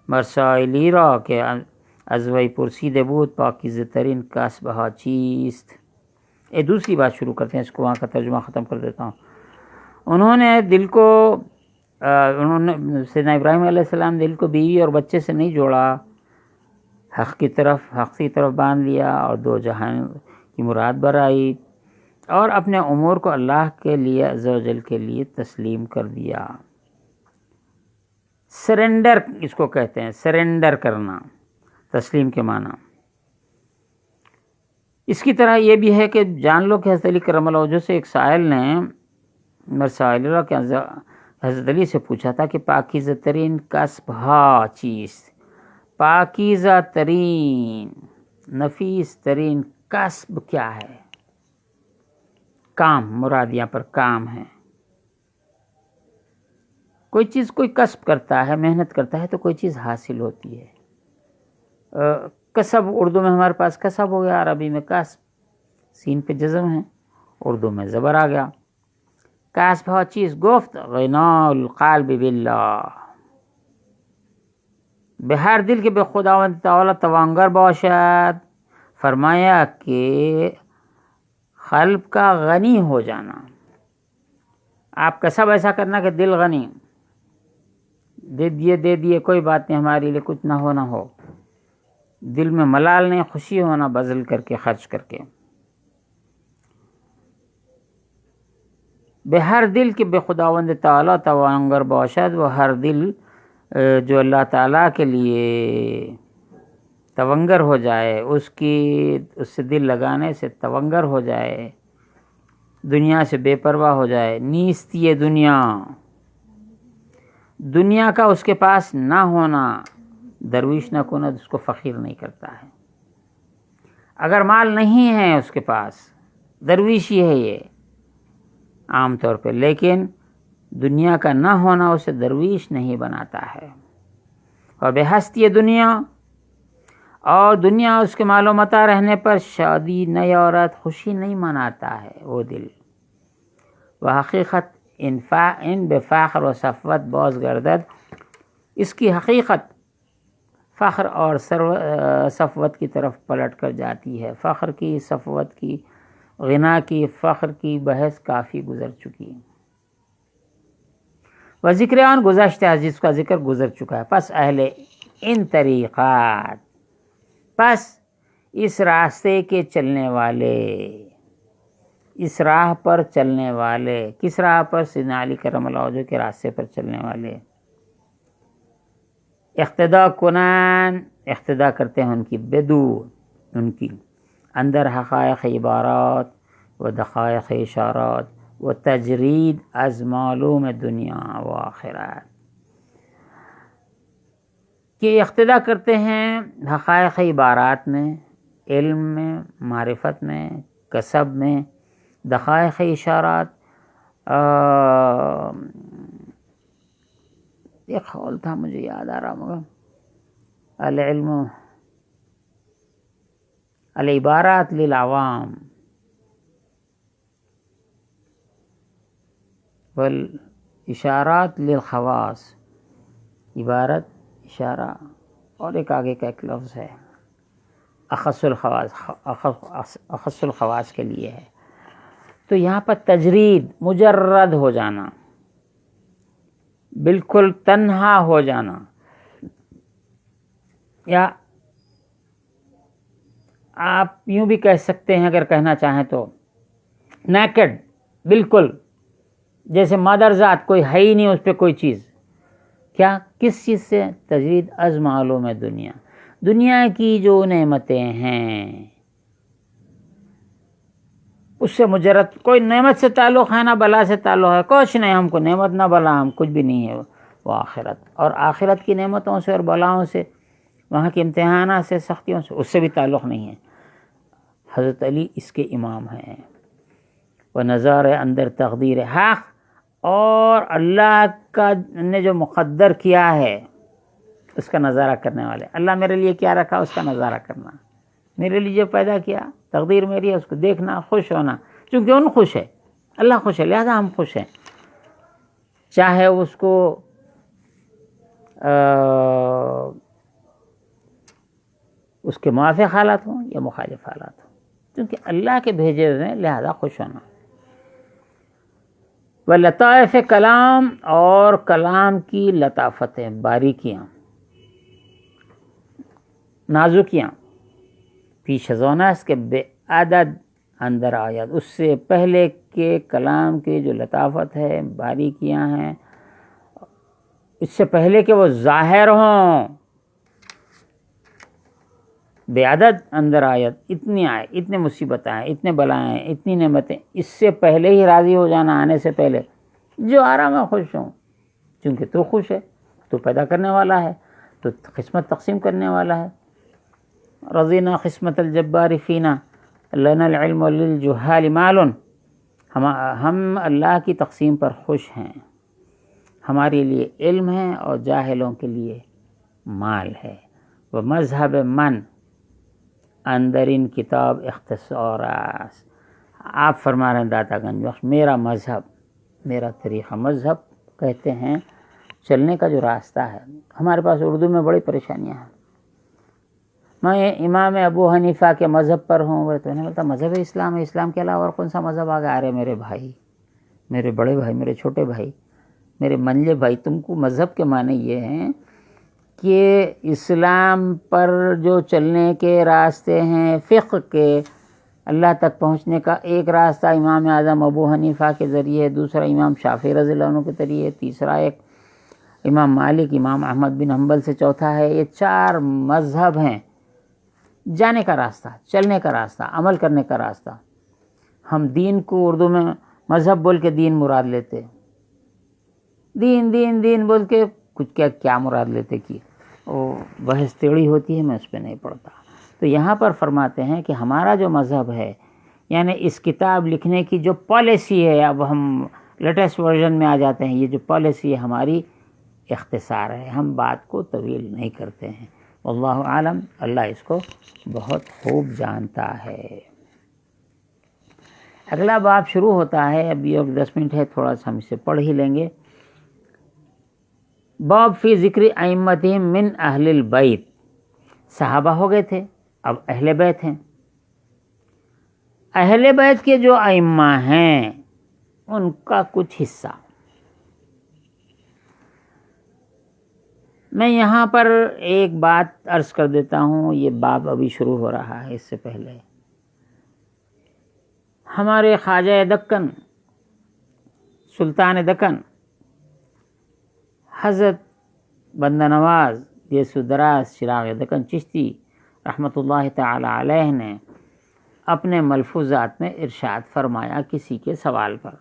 مرسائلی را که از وی پرسیده بود پاکیزه ترین کسب ها چیست. دوسری بات شروع کرتے ہیں، اس کو وہاں کا ترجمہ ختم کر دیتا ہوں. انہوں نے دل کو انہوں نے سیدنا ابراہیم علیہ السلام دل کو بیوی اور بچے سے نہیں جوڑا، حق کی طرف باندھ لیا اور دو جہان کی مراد برائی، اور اپنے امور کو اللہ کے لیے عز و جل کے لیے تسلیم کر دیا۔ سرنڈر اس کو کہتے ہیں، سرنڈر کرنا، تسلیم کے معنی۔ اس کی طرح یہ بھی ہے کہ جان لو کہ حضرت علی کرم اللہ وجہہ سے ایک سائل نے مرسائل اللہ کے حضرت علی سے پوچھا تھا کہ پاکیزہ ترین کسب چیز، پاکیزہ ترین نفیس ترین کسب کیا ہے؟ کام، مراد یہاں پر کام ہے۔ کوئی چیز کوئی کسب کرتا ہے، محنت کرتا ہے تو کوئی چیز حاصل ہوتی ہے۔ کسب اردو میں ہمارے پاس کسب ہو گیا، عربی میں کسب، سین پہ جزم ہے، اردو میں زبر آ گیا۔ کسب ہوا چیز گفت غنا القلب باللہ، به هر دل که به خداوند تعالی توانگر باشد، فرمایا کہ قلب کا غنی ہو جانا۔ آپ کسب ایسا کرنا کہ دل غنی، دے دیے کوئی بات نہیں، ہمارے لیے کچھ نہ ہو، دل میں ملال نہیں، خوشی ہونا بذل کر کے، خرچ کر کے۔ بے ہر دل کے بے خداوند تعالی توانگر باشد، وہ ہر دل جو اللہ تعالیٰ کے لیے تونگر ہو جائے، اس سے دل لگانے سے تونگر ہو جائے، دنیا سے بے پرواہ ہو جائے۔ نیستی دنیا کا اس کے پاس نہ ہونا، درویش نہ کند اس کو فقیر نہیں کرتا ہے۔ اگر مال نہیں ہے اس کے پاس، درویشی ہے یہ عام طور پہ، لیکن دنیا کا نہ ہونا اسے درویش نہیں بناتا ہے۔ اور بے ہستی دنیا، اور دنیا اس کے مال و متاع رہنے پر شادی نئی عورت خوشی نہیں مناتا ہے وہ دل۔ وہ حقیقت ان بے فخر و صفوت باز گردد، اس کی حقیقت فخر اور صفوت کی طرف پلٹ کر جاتی ہے۔ فخر کی، صفوت کی، غنا کی، فخر کی بحث کافی گزر چکی، وہ ذکر آن گزشتہ ہے، جس کا ذکر گزر چکا ہے۔ پس اہل ان طریقات، پس اس راستے کے چلنے والے، اس راہ پر چلنے والے، کس راہ پر؟ سیدنا علی کرم اللہ وجہہ کے راستے پر چلنے والے، اقتدا کرتے ہیں ان کی، بدو ان کی اندر حقائق عبارات و دقائق اشارات و تجرید از معلوم دنیا و آخرت، کہ اقتدا کرتے ہیں حقائق عبارات میں، علم میں، معرفت میں، کسب میں، دقائق اشارات۔ ایک قول تھا مجھے یاد آ رہا مگر، العلم العبارات للعوام والاشارات للخواص، عبارت، اشارہ، اور ایک آگے کا ایک لفظ ہے اخص الخواص کے لیے ہے۔ تو یہاں پر تجرید، مجرد ہو جانا، بالکل تنہا ہو جانا، یا آپ یوں بھی کہہ سکتے ہیں اگر کہنا چاہیں تو نیکڈ، بالکل جیسے مادر ذات کوئی ہے ہی نہیں اس پہ کوئی چیز۔ کیا؟ کس چیز سے؟ تجرید از معلوم ہے دنیا، دنیا کی جو نعمتیں ہیں اس سے مجرد، کوئی نعمت سے تعلق ہے نہ بلا سے تعلق ہے، کچھ نہیں، ہم کو نعمت نہ بلا، ہم کچھ بھی نہیں ہے۔ وہ آخرت، اور آخرت کی نعمتوں سے اور بلاؤں سے، وہاں کے امتحانات سے، سختیوں سے، اس سے بھی تعلق نہیں ہے۔ حضرت علی اس کے امام ہیں۔ وہ نظار اندر تقدیر حق، اور اللہ کا نے جو مقدر کیا ہے اس کا نظارہ کرنے والے۔ اللہ میرے لیے کیا رکھا اس کا نظارہ کرنا، میرے لیے جو پیدا کیا، تقدیر میری ہے، اس کو دیکھنا، خوش ہونا، چونکہ ان خوش ہے، اللہ خوش ہے، لہذا ہم خوش ہیں، چاہے اس کو اس کے موافق حالات ہوں یا مخالف حالات ہوں، کیونکہ اللہ کے بھیجے ہوئے ہیں، لہذا خوش ہونا۔ و لطائف کلام، اور کلام کی لطافتیں، باریکیاں، نازکیاں، پیش از آنست کہ بے عدد اندر آیت، اس سے پہلے کے کلام کی جو لطافت ہے، باریکیاں ہیں، اس سے پہلے کہ وہ ظاہر ہوں، بے عدد اندر آیت، اتنی آئے، اتنے مصیبتیں آئیں، اتنے بلائیں، اتنی نعمتیں، اس سے پہلے ہی راضی ہو جانا، آنے سے پہلے جو آ رہا میں خوش ہوں، چونکہ تو خوش ہے، تو پیدا کرنے والا ہے، تو قسمت تقسیم کرنے والا ہے. رضینا قسمت الجبار فینا لنا العلم للجہال مال، ہم اللہ کی تقسیم پر خوش ہیں، ہمارے لیے علم ہے اور جاہلوں کے لیے مال ہے. وہ مذہب من اندر ان کتاب اختصاراس، آپ فرما رہے ہیں داتا گنج بخش، میرا مذہب، میرا طریقہ، مذہب کہتے ہیں چلنے کا جو راستہ ہے. ہمارے پاس اردو میں بڑی پریشانیاں ہیں. میں امام ابو حنیفہ کے مذہب پر ہوں، تو انہیں بولتا مذہب اسلام ہے، اسلام کے علاوہ اور کون سا مذہب آ گیا؟ ارے میرے بھائی، میرے بڑے بھائی، میرے چھوٹے بھائی، میرے منجے بھائی، تم کو مذہب کے معنی یہ ہیں کہ اسلام پر جو چلنے کے راستے ہیں، فقہ کے، اللہ تک پہنچنے کا ایک راستہ امام اعظم ابو حنیفہ کے ذریعے، دوسرا امام شافعی رضی اللہ عنہ کے ذریعے، تیسرا ایک امام مالک، امام احمد بن حنبل سے، چوتھا ہے. یہ 4 مذہب ہیں، جانے کا راستہ، چلنے کا راستہ، عمل کرنے کا راستہ. ہم دین کو اردو میں مذہب بول کے دین مراد لیتے، دین دین دین بول کے کچھ کیا مراد لیتے کی وہ بحث ٹیڑھی ہوتی ہے، میں اس پہ نہیں پڑھتا. تو یہاں پر فرماتے ہیں کہ ہمارا جو مذہب ہے، یعنی اس کتاب لکھنے کی جو پالیسی ہے، اب ہم لیٹسٹ ورژن میں آ جاتے ہیں، یہ جو پالیسی ہے ہماری اختصار ہے، ہم بات کو طویل نہیں کرتے ہیں. واللہ عالم، اللہ اس کو بہت خوب جانتا ہے. اگلا باب شروع ہوتا ہے، ابھی 10 منٹ ہے، تھوڑا سا ہم اسے پڑھ ہی لیں گے. باب فی ذکر ائمتہم من اہل البیت، صحابہ ہو گئے تھے، اب اہل بیت ہیں. اہل بیت کے جو ائمہ ہیں ان کا کچھ حصہ. میں یہاں پر ایک بات عرض کر دیتا ہوں، یہ باب ابھی شروع ہو رہا ہے، اس سے پہلے ہمارے خواجہ دکن، سلطان دکن، حضرت بندہ نواز یسو دراز چراغ دکن چشتی رحمۃ اللہ تعالی علیہ نے اپنے ملفوظات میں ارشاد فرمایا کسی کے سوال پر.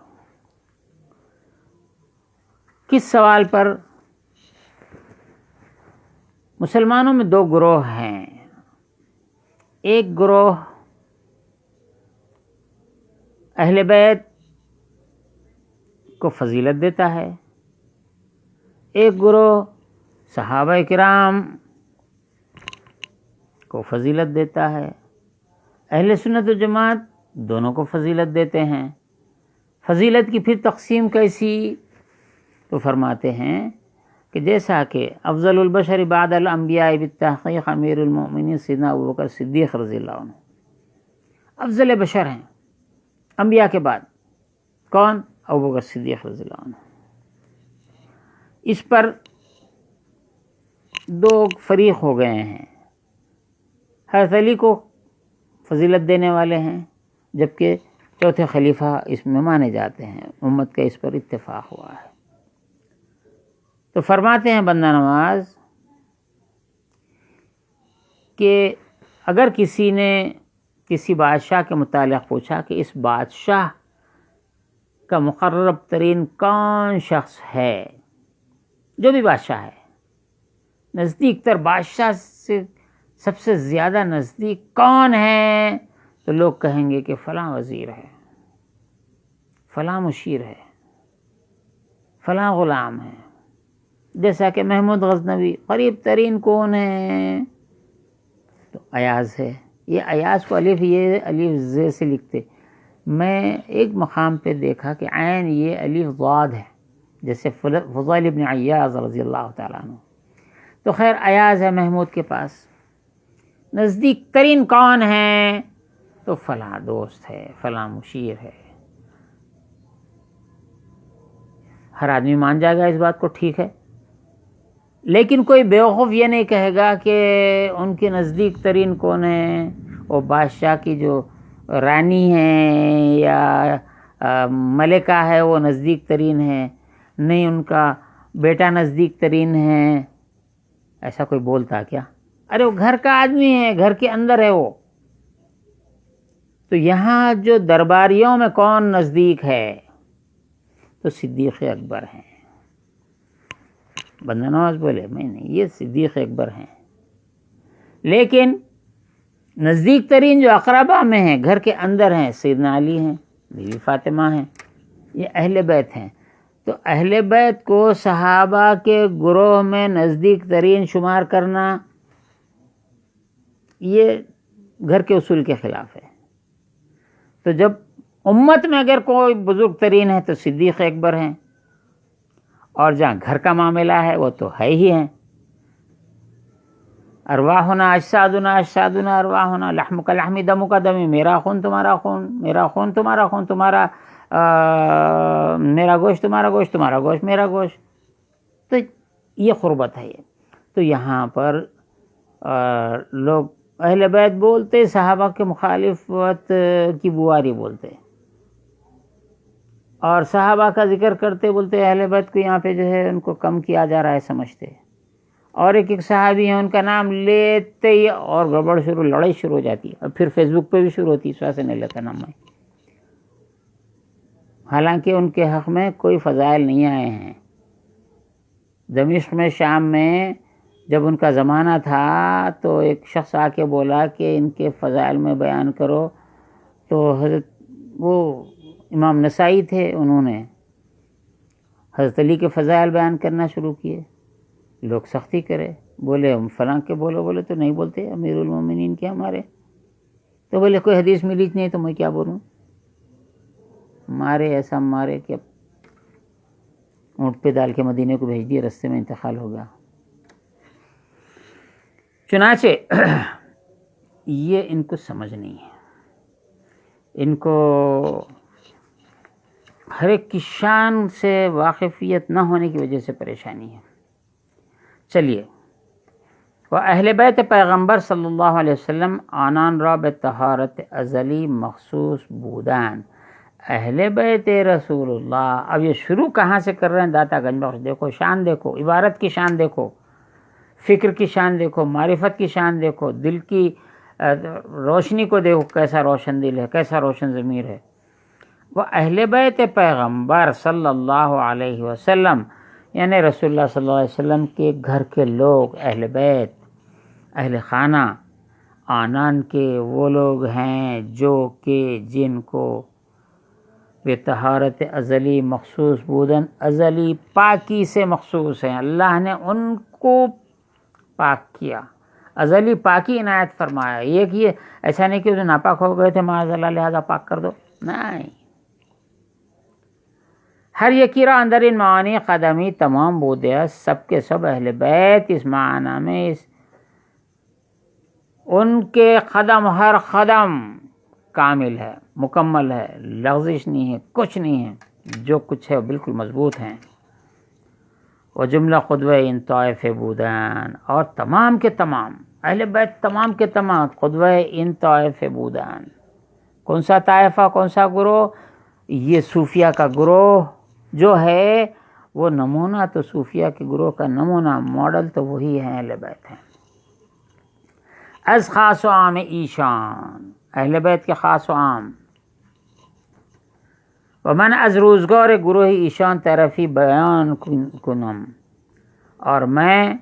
کس سوال پر؟ مسلمانوں میں 2 گروہ ہیں. ایک گروہ اہل بیت کو فضیلت دیتا ہے، ایک گروہ صحابہ کرام کو فضیلت دیتا ہے. اہل سنت و جماعت دونوں کو فضیلت دیتے ہیں. فضیلت کی پھر تقسیم کیسی؟ تو فرماتے ہیں کہ جیسا کہ افضل البشر بعد الانبیاء بالتحقیق امیر المؤمنین سیدنا ابوبکر صدیق رضی اللہ عنہ، افضل بشر ہیں انبیاء کے بعد. کون؟ ابوبکر صدیق رضی اللہ عنہ. اس پر 2 فریق ہو گئے ہیں. حضرت علی کو فضیلت دینے والے ہیں، جبکہ چوتھے خلیفہ اس میں مانے جاتے ہیں. امت کا اس پر اتفاق ہوا ہے. تو فرماتے ہیں بندہ نواز کہ اگر کسی نے کسی بادشاہ کے متعلق پوچھا کہ اس بادشاہ کا مقرب ترین کون شخص ہے، جو بھی بادشاہ ہے، نزدیک تر بادشاہ سے سب سے زیادہ نزدیک کون ہے، تو لوگ کہیں گے کہ فلاں وزیر ہے، فلاں مشیر ہے، فلاں غلام ہے. جیسا کہ محمود غزنوی قریب ترین کون ہے؟ تو ایاز ہے. یہ ایاز کو الف یہ الف ز سے لکھتے. میں ایک مقام پہ دیکھا کہ عین یہ الف ضاد ہے، جیسے فضیل ابن عیاض رضی اللہ تعالیٰ عنہ. تو خیر ایاز ہے محمود کے پاس. نزدیک ترین کون ہے؟ تو فلاں دوست ہے، فلاں مشیر ہے. ہر آدمی مان جائے گا اس بات کو، ٹھیک ہے، لیکن کوئی بیوقوف یہ نہیں کہے گا کہ ان کے نزدیک ترین کون ہے، وہ بادشاہ کی جو رانی ہے یا ملکہ ہے وہ نزدیک ترین ہے، نہیں ان کا بیٹا نزدیک ترین ہے. ایسا کوئی بولتا کیا؟ ارے وہ گھر کا آدمی ہے، گھر کے اندر ہے وہ. تو یہاں جو درباریوں میں کون نزدیک ہے تو صدیق اکبر ہیں. بندہ نواز بولے میں نہیں، یہ صدیق اکبر ہیں. لیکن نزدیک ترین جو اقربا میں ہیں، گھر کے اندر ہیں، سیدنا علی ہیں، بیوی فاطمہ ہیں، یہ اہل بیت ہیں. تو اہل بیت کو صحابہ کے گروہ میں نزدیک ترین شمار کرنا یہ گھر کے اصول کے خلاف ہے. تو جب امت میں اگر کوئی بزرگ ترین ہے تو صدیق اکبر ہیں، اور جہاں گھر کا معاملہ ہے وہ تو ہے ہی ہیں. ارواحنا اجسادنا اجسادنا ارواحنا، لحم کا لحمی، دم کا دمی، میرا خون تمہارا خون، میرا خون تمہارا خون، تمہارا میرا گوشت تمہارا گوشت، تمہارا گوشت میرا گوشت. تو یہ قربت ہے. یہ تو یہاں پر لوگ اہل بیت بولتے، صحابہ کے مخالفت کی بواری بولتے، اور صحابہ کا ذکر کرتے بولتے اہل بیت کو یہاں پہ جو ہے ان کو کم کیا جا رہا ہے سمجھتے. اور ایک صحابی ہیں ان کا نام لیتے ہی اور گڑبڑ شروع، لڑائی شروع ہو جاتی ہے، اور پھر فیس بک پہ بھی شروع ہوتی ہے، اس وجہ سے نہیں لیتا نام میں. حالانکہ ان کے حق میں کوئی فضائل نہیں آئے ہیں. دمشق میں، شام میں جب ان کا زمانہ تھا تو ایک شخص آ کے بولا کہ ان کے فضائل میں بیان کرو. تو حضرت وہ امام نسائی تھے، انہوں نے حضرت علی کے فضائل بیان کرنا شروع کیے. لوگ سختی کرے، بولے ہم فلاں کے بولو، بولے تو نہیں بولتے امیر المومنین کے ہمارے. تو بولے کوئی حدیث ملی نہیں تو میں کیا بولوں، مارے ایسا مارے کہ اونٹ پہ ڈال کے مدینے کو بھیج دیے، رستے میں انتقال ہو گیا. چنانچہ یہ ان کو سمجھ نہیں ہے، ان کو ہر ایک کی شان سے واقفیت نہ ہونے کی وجہ سے پریشانی ہے. چلیے، و اہل بیت پیغمبر صلی اللہ علیہ وسلم آنان را به طهارت ازلی مخصوص بودن. اہل بیت رسول اللہ. اب یہ شروع کہاں سے کر رہے ہیں داتا گنج بخش؟ دیکھو شان، دیکھو عبارت کی شان، دیکھو فکر کی شان، دیکھو معرفت کی شان، دیکھو دل کی روشنی کو، دیکھو کیسا روشن دل ہے، کیسا روشن ضمیر ہے. وہ اہل بیت پیغمبر صلی اللہ علیہ وسلم یعنی رسول اللہ صلی اللہ علیہ وسلم کے گھر کے لوگ، اہل بیت، اہل خانہ آنان کے وہ لوگ ہیں جو کہ جن کو بے طہارت ازلی مخصوص بودن، ازلی پاکی سے مخصوص ہیں. اللہ نے ان کو پاک کیا، ازلی پاکی عنایت فرمایا. یہ کہ یہ ایسا نہیں کہ وہ ناپاک ہو گئے تھے معاذ اللہ لہذا پاک کر دو، نہیں. ہر یکی را اندر ان معانی قدمی تمام بودے، سب کے سب اہل بیت اس معنی میں ان کے قدم، ہر قدم کامل ہے، مکمل ہے، لغزش نہیں ہے، کچھ نہیں ہے. جو کچھ ہے بالکل مضبوط ہیں. وہ جملہ قدوہ ان طائف بودن، اور تمام کے تمام اہل بیت، تمام کے تمام قدوہ ان طائف بودن. کون سا طائفہ، کون سا گروہ؟ یہ صوفیہ کا گروہ جو ہے وہ نمونہ، تو صوفیہ کے گروہ کا نمونہ، ماڈل تو وہی ہیں، اہل بیت ہیں. از خاص و عام ایشان، اہل بیت کے خاص و عام. و من از روزگار گروہ ایشان طرفی بیان کنم، اور میں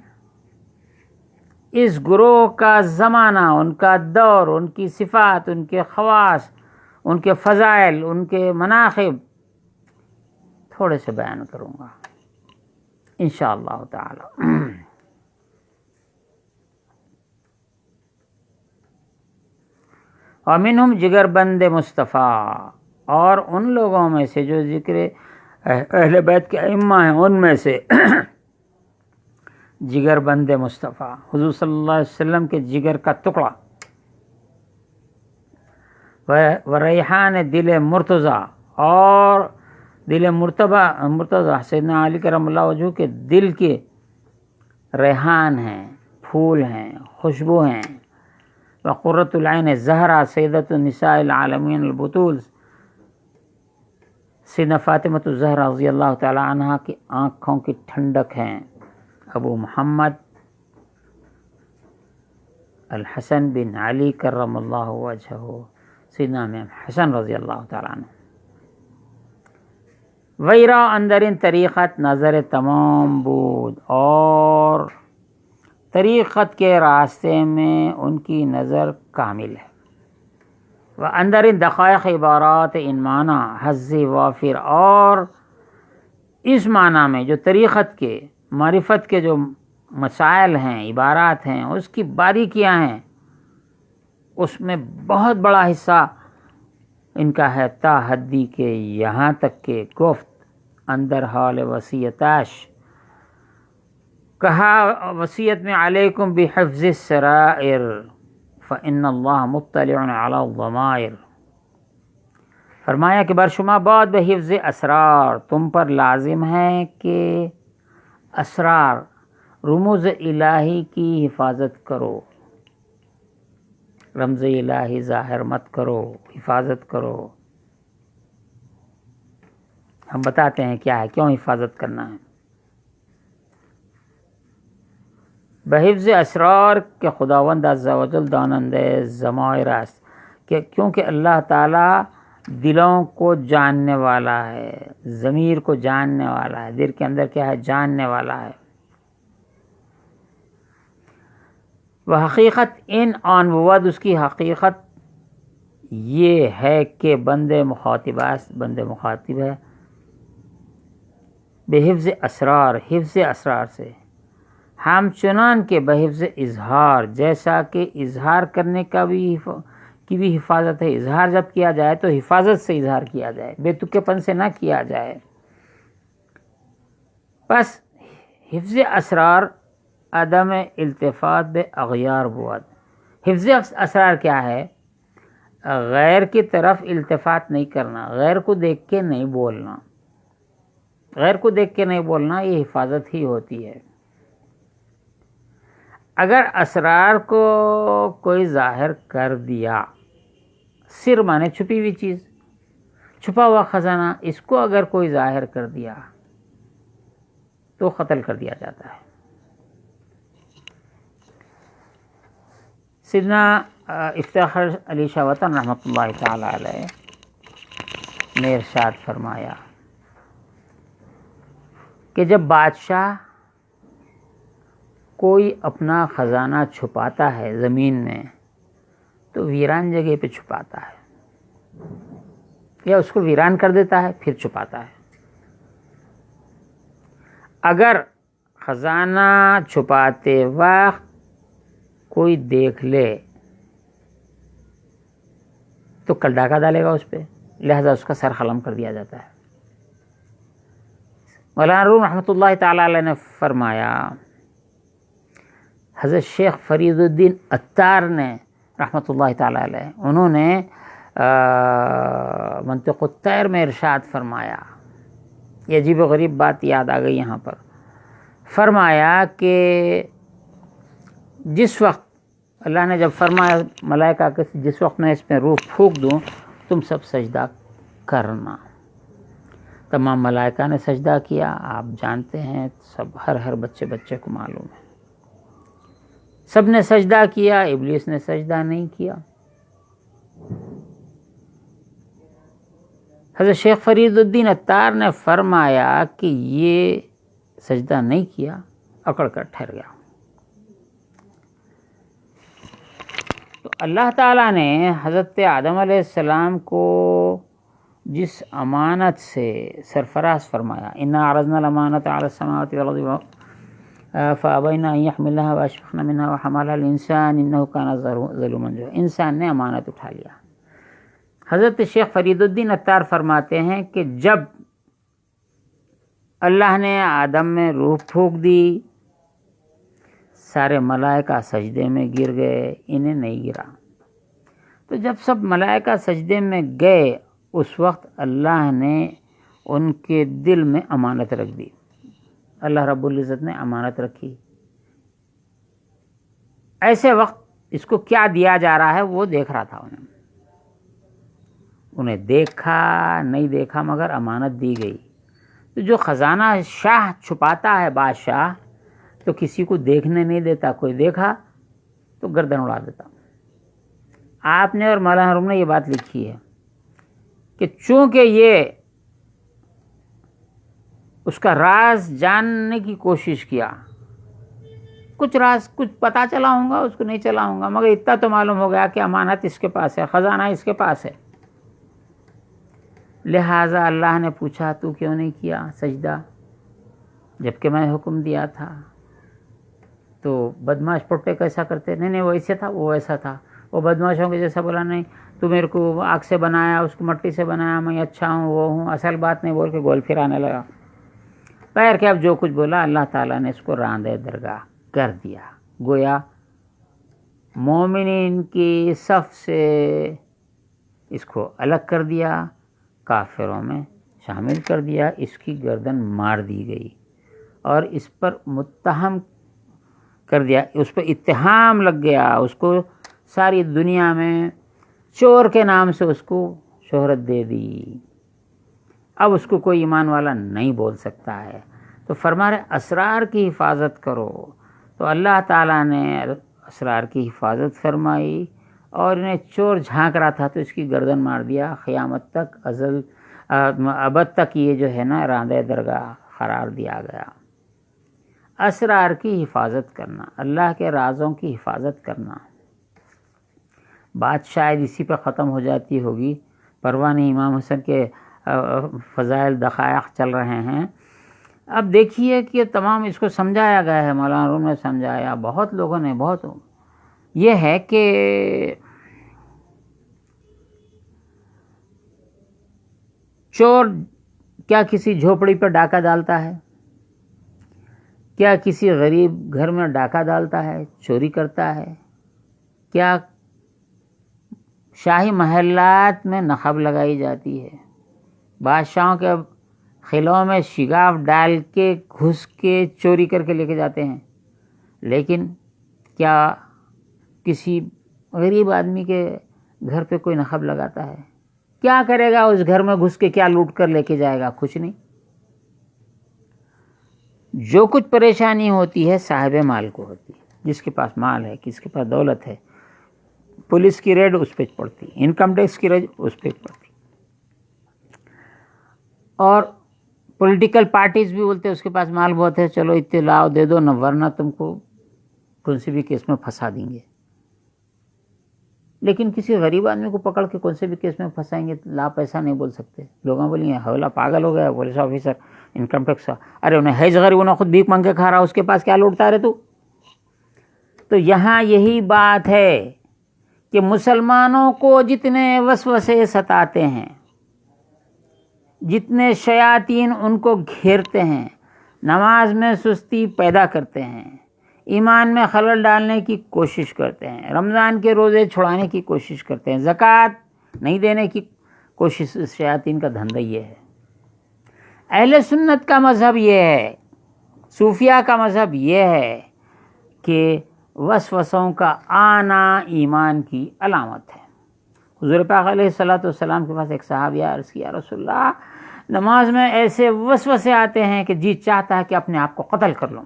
اس گروہ کا زمانہ، ان کا دور، ان کی صفات، ان کے خواص، ان کے فضائل، ان کے مناقب تھوڑے سے بیان کروں گا انشاءاللہ تعالی. ومنہم جگر بند مصطفیٰ، اور ان لوگوں میں سے جو ذکر اہل بیت کے ائمہ ہیں ان میں سے جگر بند مصطفیٰ، حضور صلی اللہ علیہ وسلم کے جگر کا ٹکڑا، و ریحان دل مرتضیٰ، اور دل مرتضی سیدنا علی کرم اللہ وجہ کے دل کے ریحان ہیں، پھول ہیں، خوشبو ہیں. وقرۃ العین زہرا سیدۃ النساء العالمین البطول، سیدنا فاطمہ الزہرا رضی اللہ تعالی عنہا کی آنکھوں کی ٹھنڈک ہیں. ابو محمد الحسن بن علی کرم اللہ وجہہ، سیدنا امام حسن رضی اللہ تعالی عنہ. ویرا اندرین طریقت نظر تمام بود، اور طریقت کے راستے میں ان کی نظر کامل ہے. و اندرین دقائق عبارات ان معنی حظ وافر، اور اس معنی میں جو طریقت کے معرفت کے جو مسائل ہیں، عبارات ہیں، اس کی باریکیاں ہیں، اس میں بہت بڑا حصہ ان کا ہے. تا حدی کے یہاں تک کہ گفت اندر حال وصیتاش، کہا وصیت میں علیکم بحفظ السرائر فإن اللہ مطلع علی الضمائر، فرمایا کہ برشما بعد بحفظ اسرار، تم پر لازم ہے کہ اسرار رموز الہی کی حفاظت کرو، رمز الہی ظاہر مت کرو، حفاظت کرو. ہم بتاتے ہیں کیا ہے، کیوں حفاظت کرنا ہے. بحفظ اسرار کے خداوند عز و جل دانندے ضمائر است، کہ کیونکہ اللہ تعالیٰ دلوں کو جاننے والا ہے، ضمیر کو جاننے والا ہے، دل کے اندر کیا ہے جاننے والا ہے. وہ حقیقت ان آن بود، اس کی حقیقت یہ ہے کہ بندے مخاطب ہے بحفظ اسرار، حفظ اسرار سے، ہم چنان کے بحفظ اظہار، جیسا کہ اظہار کرنے کی بھی حفاظت ہے. اظہار جب کیا جائے تو حفاظت سے اظہار کیا جائے، بے تکے پن سے نہ کیا جائے. بس حفظ اسرار عدم التفات بے اغیار بود. حفظ اسرار کیا ہے؟ غیر کی طرف التفات نہیں کرنا، غیر کو دیکھ کے نہیں بولنا. غیر کو دیکھ کے نہیں بولنا، یہ حفاظت ہی ہوتی ہے. اگر اسرار کو کوئی ظاہر کر دیا، سر مانے چھپی ہوئی چیز، چھپا ہوا خزانہ، اس کو اگر کوئی ظاہر کر دیا تو قتل کر دیا جاتا ہے. سیدنا افتخار علی شاہ وطن رحمۃ اللہ تعالی علیہ نے ارشاد فرمایا کہ جب بادشاہ کوئی اپنا خزانہ چھپاتا ہے زمین میں تو ویران جگہ پہ چھپاتا ہے، یا اس کو ویران کر دیتا ہے پھر چھپاتا ہے. اگر خزانہ چھپاتے وقت کوئی دیکھ لے تو کل ڈاکہ ڈالے گا اس پہ، لہذا اس کا سر قلم کر دیا جاتا ہے. مولانا روم رحمۃ اللہ تعالی علیہ نے فرمایا، حضرت شیخ فرید الدین عطار نے رحمۃ اللہ تعالی علیہ، انہوں نے منطق الطیر میں ارشاد فرمایا، یہ عجیب و غریب بات یاد آ گئی یہاں پر. فرمایا کہ جس وقت اللہ نے جب فرمایا ملائکہ کہ جس وقت میں اس میں روح پھونک دوں تم سب سجدہ کرنا، تمام ملائکہ نے سجدہ کیا. آپ جانتے ہیں سب، ہر بچے کو معلوم ہے، سب نے سجدہ کیا، ابلیس نے سجدہ نہیں کیا. حضرت شیخ فرید الدین عطار نے فرمایا کہ یہ سجدہ نہیں کیا، اکڑ کر ٹھہر گیا. تو اللہ تعالیٰ نے حضرت آدم علیہ السلام کو جس امانت سے سرفراز فرمایا، انا عرضنا الامانۃ علی السماوات والارض فابین ان یحملنها واشفقن منها وحملها الانسان انه کان ظلوما جہولا، انسان نے امانت اٹھا لیا. حضرت شیخ فرید الدین عطار فرماتے ہیں کہ جب اللہ نے آدم میں روح پھونک دی، سارے ملائکہ سجدے میں گر گئے، انہیں نہیں گرا. تو جب سب ملائکہ سجدے میں گئے اس وقت اللہ نے ان کے دل میں امانت رکھ دی. اللہ رب العزت نے امانت رکھی. ایسے وقت اس کو کیا دیا جا رہا ہے وہ دیکھ رہا تھا. انہیں دیکھا نہیں دیکھا مگر امانت دی گئی. تو جو خزانہ شاہ چھپاتا ہے بادشاہ تو کسی کو دیکھنے نہیں دیتا. کوئی دیکھا تو گردن اڑا دیتا. آپ نے اور مولانا روم نے یہ بات لکھی ہے کہ چونکہ یہ اس کا راز جاننے کی کوشش کیا، کچھ راز کچھ پتہ چلا ہوں گا، اس کو نہیں چلا ہوں گا، مگر اتنا تو معلوم ہو گیا کہ امانت اس کے پاس ہے، خزانہ اس کے پاس ہے. لہٰذا اللہ نے پوچھا تو کیوں نہیں کیا سجدہ جبکہ میں حکم دیا تھا؟ تو بدماش پٹے کیسا کرتے؟ نہیں وہ ایسے تھا، وہ ایسا تھا. وہ بدماشوں کے جیسا بولا نہیں تو میرے کو آگ سے بنایا، اس کو مٹی سے بنایا، میں اچھا ہوں وہ ہوں، اصل بات نہیں بول کے گول پھرانے لگا. پیر کے اب جو کچھ بولا اللہ تعالیٰ نے اس کو راندے درگاہ کر دیا. گویا مومنین کی صف سے اس کو الگ کر دیا، کافروں میں شامل کر دیا. اس کی گردن مار دی گئی اور اس پر متہم کر دیا، اس پر اتہام لگ گیا. اس کو ساری دنیا میں چور کے نام سے اس کو شہرت دے دی. اب اس کو کوئی ایمان والا نہیں بول سکتا ہے. تو فرما رہے اسرار کی حفاظت کرو. تو اللہ تعالیٰ نے اسرار کی حفاظت فرمائی اور انہیں چور جھانک رہا تھا تو اس کی گردن مار دیا. قیامت تک ابد تک یہ جو ہے نا راندے درگاہ قرار دیا گیا. اسرار کی حفاظت کرنا، اللہ کے رازوں کی حفاظت کرنا. بات شاید اسی پہ ختم ہو جاتی ہوگی. پرواہ نہیں، امام حسن کے فضائل دقائق چل رہے ہیں. اب دیکھیے کہ تمام اس کو سمجھایا گیا ہے، مولانا روم نے سمجھایا، بہت لوگوں نے بہت. یہ ہے کہ چور کیا کسی جھوپڑی پر ڈاکہ ڈالتا ہے؟ کیا کسی غریب گھر میں ڈاکہ ڈالتا ہے، چوری کرتا ہے؟ کیا شاہی محلات میں نقب لگائی جاتی ہے؟ بادشاہوں کے قلعوں میں شگاف ڈال کے گھس کے چوری کر کے لے کے جاتے ہیں. لیکن کیا کسی غریب آدمی کے گھر پہ کوئی نقب لگاتا ہے؟ کیا کرے گا اس گھر میں گھس کے؟ کیا لوٹ کر لے کے جائے گا؟ کچھ نہیں. جو کچھ پریشانی ہوتی ہے صاحب مال کو ہوتی ہے. جس کے پاس مال ہے، کس کے پاس دولت ہے، پولیس کی ریڈ اس پہ پڑتی، انکم ٹیکس کی ریڈ اس پہ پڑتی. اور پولیٹیکل پارٹیز بھی بولتے ہیں اس کے پاس مال بہت ہے، چلو اطلاع دے دو، نہ ورنہ تم کو کون سی بھی کیس میں پھنسا دیں گے. لیکن کسی غریب آدمی کو پکڑ کے کون سے بھی کیس میں پھنسائیں گے، لا پیسہ نہیں بول سکتے. لوگوں بولیں گے حوالہ پاگل ہو گیا، پولیس آفیسر انکم ٹیکس. ارے انہیں ہے غریب، انہیں خود بھیک مانگ کے کھا رہا، اس کے پاس کیا لوٹتا رہے تو. تو یہاں یہی بات ہے کہ مسلمانوں کو جتنے وسوسے ستاتے ہیں، جتنے شیاطین ان کو گھیرتے ہیں، نماز میں سستی پیدا کرتے ہیں، ایمان میں خلل ڈالنے کی کوشش کرتے ہیں، رمضان کے روزے چھڑانے کی کوشش کرتے ہیں، زکوٰۃ نہیں دینے کی کوشش، شیاطین کا دھندا یہ ہے. اہل سنت کا مذہب یہ ہے، صوفیہ کا مذہب یہ ہے کہ وسوسوں کا آنا ایمان کی علامت ہے. حضور پاک علیہ الصلوۃ والسلام کے پاس ایک صحابی عرض کیا، رسول اللہ نماز میں ایسے وسوسے آتے ہیں کہ جی چاہتا ہے کہ اپنے آپ کو قتل کر لوں.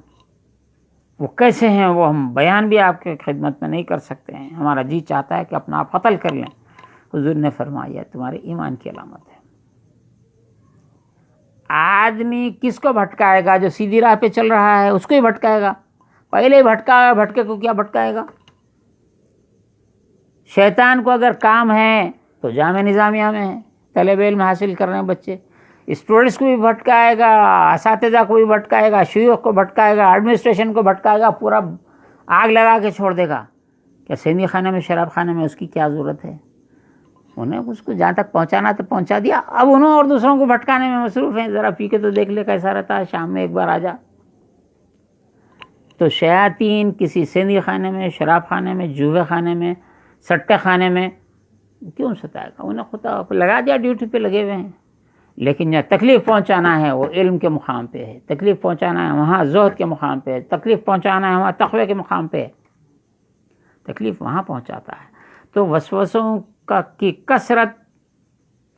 وہ کیسے ہیں وہ ہم بیان بھی آپ کے خدمت میں نہیں کر سکتے ہیں، ہمارا جی چاہتا ہے کہ اپنا آپ قتل کر لیں. حضور نے فرمایا تمہارے ایمان کی علامت ہے. آدمی کس کو بھٹکائے گا؟ جو سیدھی راہ پہ چل رہا ہے اس کو ہی بھٹکائے گا. پہلے ہی بھٹکا، بھٹکے کو کیا بھٹکائے گا؟ شیطان کو اگر کام ہے تو جامعہ نظامیہ میں ہے، طلب علم حاصل کر رہے ہیں بچے، اسٹوڈنٹس کو بھی بھٹکائے گا، اساتذہ کو بھی بھٹکائے گا، شیوخ کو بھٹکائے گا، ایڈمنسٹریشن کو بھٹکائے گا، پورا آگ لگا کے چھوڑ دے گا. کیا سینی خانے میں، شراب خانے میں اس کی کیا ضرورت ہے؟ انہیں اس کو جہاں تک پہنچانا تو پہنچا دیا، اب انہوں اور دوسروں کو بھٹکانے میں مصروف ہیں. ذرا پی کے تو دیکھ لے کیسا رہتا ہے، شام میں ایک بار آ جا. تو شیاطین کسی سینی خانے میں، شراب خانے میں، جوے خانے میں، سٹے خانے میں کیوں ستائے گا؟ انہیں خدا لگا دیا، ڈیوٹی پہ لگے ہوئے ہیں. لیکن جہاں تکلیف پہنچانا ہے وہ علم کے مقام پہ ہے، تکلیف پہنچانا ہے وہاں زہد کے مقام پہ ہے، تکلیف پہنچانا ہے وہاں تقوی کے مقام پہ ہے، تکلیف وہاں پہنچاتا ہے۔ تو وسوسوں کی کثرت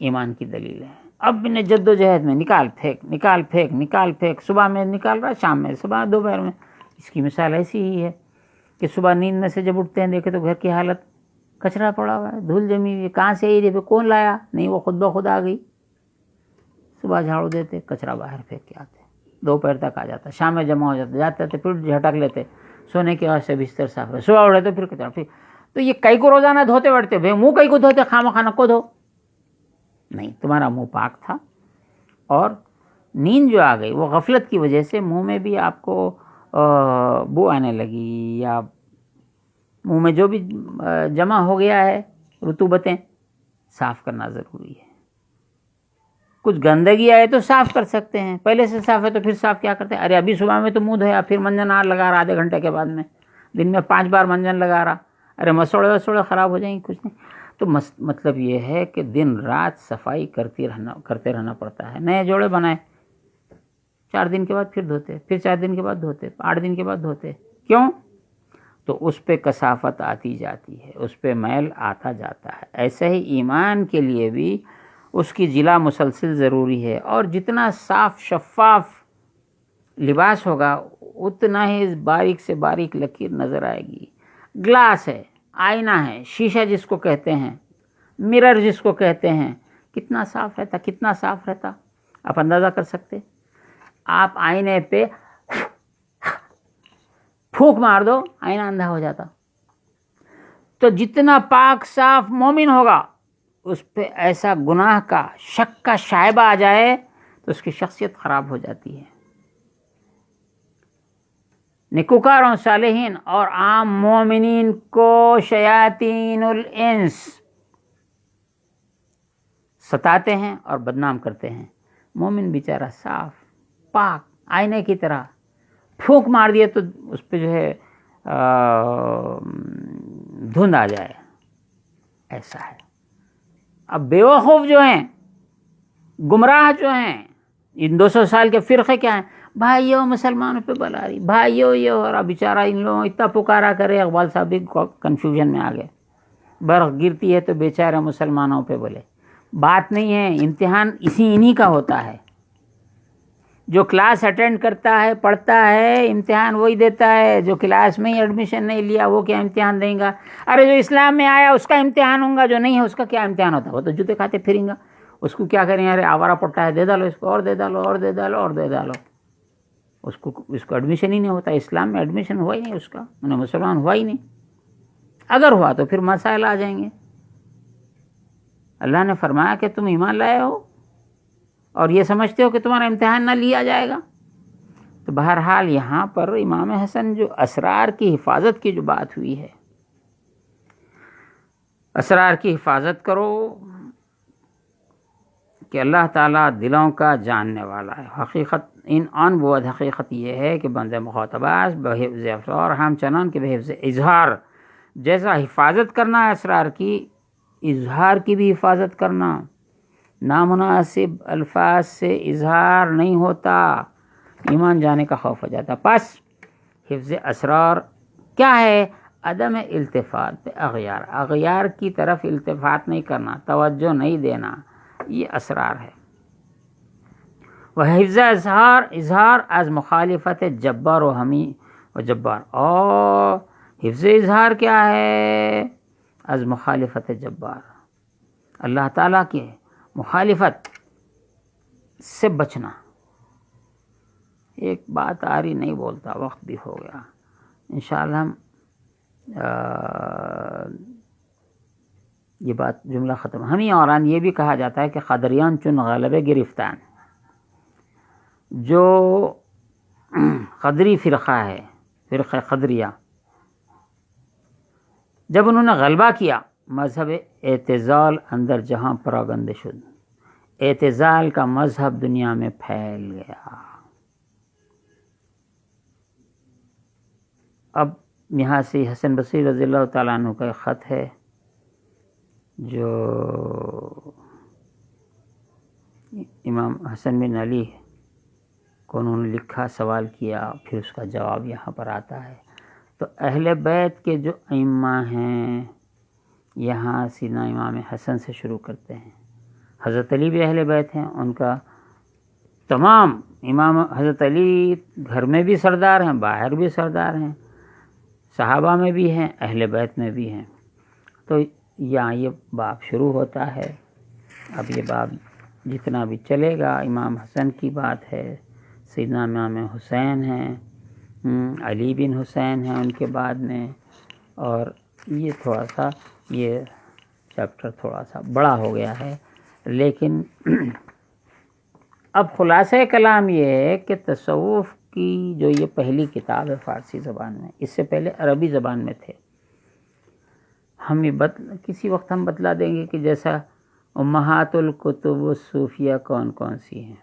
ایمان کی دلیل ہے۔ اب نے جد و جہد میں نکال پھینک، صبح میں نکال رہا، شام میں، صبح دوپہر میں۔ اس کی مثال ایسی ہی ہے کہ صبح نیند میں سے جب اٹھتے ہیں دیکھے تو گھر کی حالت کچرا پڑا ہوا ہے، دھول جمی ہوئی ہے، کہاں سے آئی؟ کون لایا؟ نہیں، وہ خود بخود آ گئی۔ صبح جھاڑو دیتے، کچرا باہر پھینک کے آتے، دوپہر تک آ جاتا، شام میں جمع ہو جاتا، جاتے تھے پھر جھٹک لیتے، سونے کے واسطے بستر صاف رہے، صبح اٹھے تو پھر کچرا، پھر تو یہ کئی کو روزانہ دھوتے بیٹھتے، بھائی منہ کئی کو دھوتے، خواہ کو دھو نہیں، تمہارا منہ پاک تھا، اور نیند جو آ گئی وہ غفلت کی وجہ سے منہ میں بھی آپ کو بو آنے لگی، یا منہ میں جو بھی جمع ہو گیا ہے رطوبتیں، صاف کرنا ضروری ہے۔ کچھ گندگی آئے تو صاف کر سکتے ہیں، پہلے سے صاف ہے تو پھر صاف کیا کرتے ہیں؟ ارے ابھی صبح میں تو منہ دھویا، پھر منجن لگا رہا آدھے گھنٹے کے بعد میں، دن میں 5 بار منجن لگا رہا، ارے مسوڑے خراب ہو جائیں گے، کچھ نہیں۔ تو مطلب یہ ہے کہ دن رات صفائی کرتے رہنا پڑتا ہے۔ نئے جوڑے بنائے، 4 دن کے بعد پھر دھوتے، پھر 4 دن کے بعد دھوتے، 8 دن کے بعد دھوتے، کیوں؟ تو اس پہ کثافت آتی جاتی ہے، اس پہ میل آتا جاتا ہے۔ ایسے ہی ایمان کے لیے بھی اس کی جلا مسلسل ضروری ہے، اور جتنا صاف شفاف لباس ہوگا اتنا ہی باریک سے باریک لکیر نظر آئے گی۔ گلاس ہے، آئینہ ہے، شیشہ جس کو کہتے ہیں، مرر جس کو کہتے ہیں، کتنا صاف رہتا آپ اندازہ کر سکتے؟ آپ آئینے پہ پھونک مار دو، آئینہ اندھا ہو جاتا۔ تو جتنا پاک صاف مومن ہوگا اس پہ ایسا گناہ کا شک کا شائبہ آ جائے تو اس کی شخصیت خراب ہو جاتی ہے۔ نیکوکاروں، صالحین اور عام مومنین کو شیاطین الانس ستاتے ہیں اور بدنام کرتے ہیں۔ مومن بیچارہ صاف پاک آئینے کی طرح، پھونک مار دیے تو اس پہ جو ہے دھند آ جائے، ایسا ہے۔ اب بیوقوف جو ہیں، گمراہ جو ہیں، ان 200 سال کے فرقے کیا ہیں؟ بھائیو مسلمانوں پہ بلا رہی، بھائیو یہ ہو رہا، بیچارہ ان لوگوں اتنا پکارا کرے، اقبال صاحب بھی کنفیوژن میں آ گئے، برف گرتی ہے تو بیچارہ مسلمانوں پہ بولے۔ بات نہیں ہے، امتحان انہی کا ہوتا ہے۔ جو کلاس اٹینڈ کرتا ہے، پڑھتا ہے، امتحان وہی دیتا ہے۔ جو کلاس میں ہی ایڈمیشن نہیں لیا وہ کیا امتحان دیں گا؟ ارے جو اسلام میں آیا اس کا امتحان ہوگا، جو نہیں ہے اس کا کیا امتحان ہوتا ہے؟ وہ تو جوتے کھاتے پھریں گا، اس کو کیا کریں؟ ارے آوارہ پٹا ہے، دے ڈالو اس کو، اور دے ڈالو، اور دے ڈالو، اور دے ڈالو۔ اس کو ایڈمیشن ہی نہیں ہوتا، اسلام میں ایڈمیشن ہوا ہی نہیں اس کا، انہیں مسلمان ہوا ہی نہیں۔ اگر ہوا تو پھر مسائل آ جائیں گے۔ اللہ نے فرمایا کہ تم ایمان لائے ہو اور یہ سمجھتے ہو کہ تمہارا امتحان نہ لیا جائے گا۔ تو بہرحال یہاں پر امام حسن جو اسرار کی حفاظت کی جو بات ہوئی ہے، اسرار کی حفاظت کرو کہ اللہ تعالیٰ دلوں کا جاننے والا ہے۔ حقیقت ان بود حقیقت یہ ہے کہ بندہ مخاطبات بحفظ اسرار ہم چنان کہ بحفظ اظہار، جیسا حفاظت کرنا ہے اسرار کی، اظہار کی بھی حفاظت کرنا۔ نامناسب الفاظ سے اظہار نہیں ہوتا، ایمان جانے کا خوف ہو جاتا۔ پس حفظ اسرار کیا ہے؟ عدم التفات اغیار کی طرف التفات نہیں کرنا، توجہ نہیں دینا، یہ اسرار ہے۔ وہ حفظ اظہار از مخالفت جبار و حمی و جبار، اور حفظ اظہار کیا ہے؟ از مخالفت جبار، اللہ تعالیٰ کے مخالفت سے بچنا۔ ایک بات آ رہی نہیں بولتا، وقت بھی ہو گیا، انشاءاللہ ہم یہ بات جملہ ختم۔ ہم ہی اوران یہ بھی کہا جاتا ہے کہ قدریان چون غلبے گرفتان، جو قدری فرقہ ہے، فرقہ قدریہ، جب انہوں نے غلبہ کیا، مذہب اعتزال اندر جہاں پراگند شد، اعتزال کا مذہب دنیا میں پھیل گیا۔ اب یہاں سے حسن بصری رضی اللہ تعالیٰ عنہ کا ایک خط ہے جو امام حسن بن علی کو انہوں نے لکھا، سوال کیا، پھر اس کا جواب یہاں پر آتا ہے۔ تو اہل بیت کے جو ائمہ ہیں یہاں سیدنا امام حسن سے شروع کرتے ہیں۔ حضرت علی بھی اہل بیت ہیں، ان کا تمام امام حضرت علی گھر میں بھی سردار ہیں، باہر بھی سردار ہیں، صحابہ میں بھی ہیں، اہل بیت میں بھی ہیں۔ تو یہاں یہ باب شروع ہوتا ہے۔ اب یہ باب جتنا بھی چلے گا امام حسن کی بات ہے، سیدنا امام حسین ہیں، علی بن حسین ہیں ان کے بعد میں، اور یہ تھوڑا سا یہ چیپٹر تھوڑا سا بڑا ہو گیا ہے، لیکن اب خلاصہ کلام یہ ہے کہ تصوف کی جو یہ پہلی کتاب ہے فارسی زبان میں، اس سے پہلے عربی زبان میں تھے۔ ہم یہ کسی وقت ہم بتلا دیں گے کہ جیسا امہات الکتب الصوفیہ کون کون سی ہیں،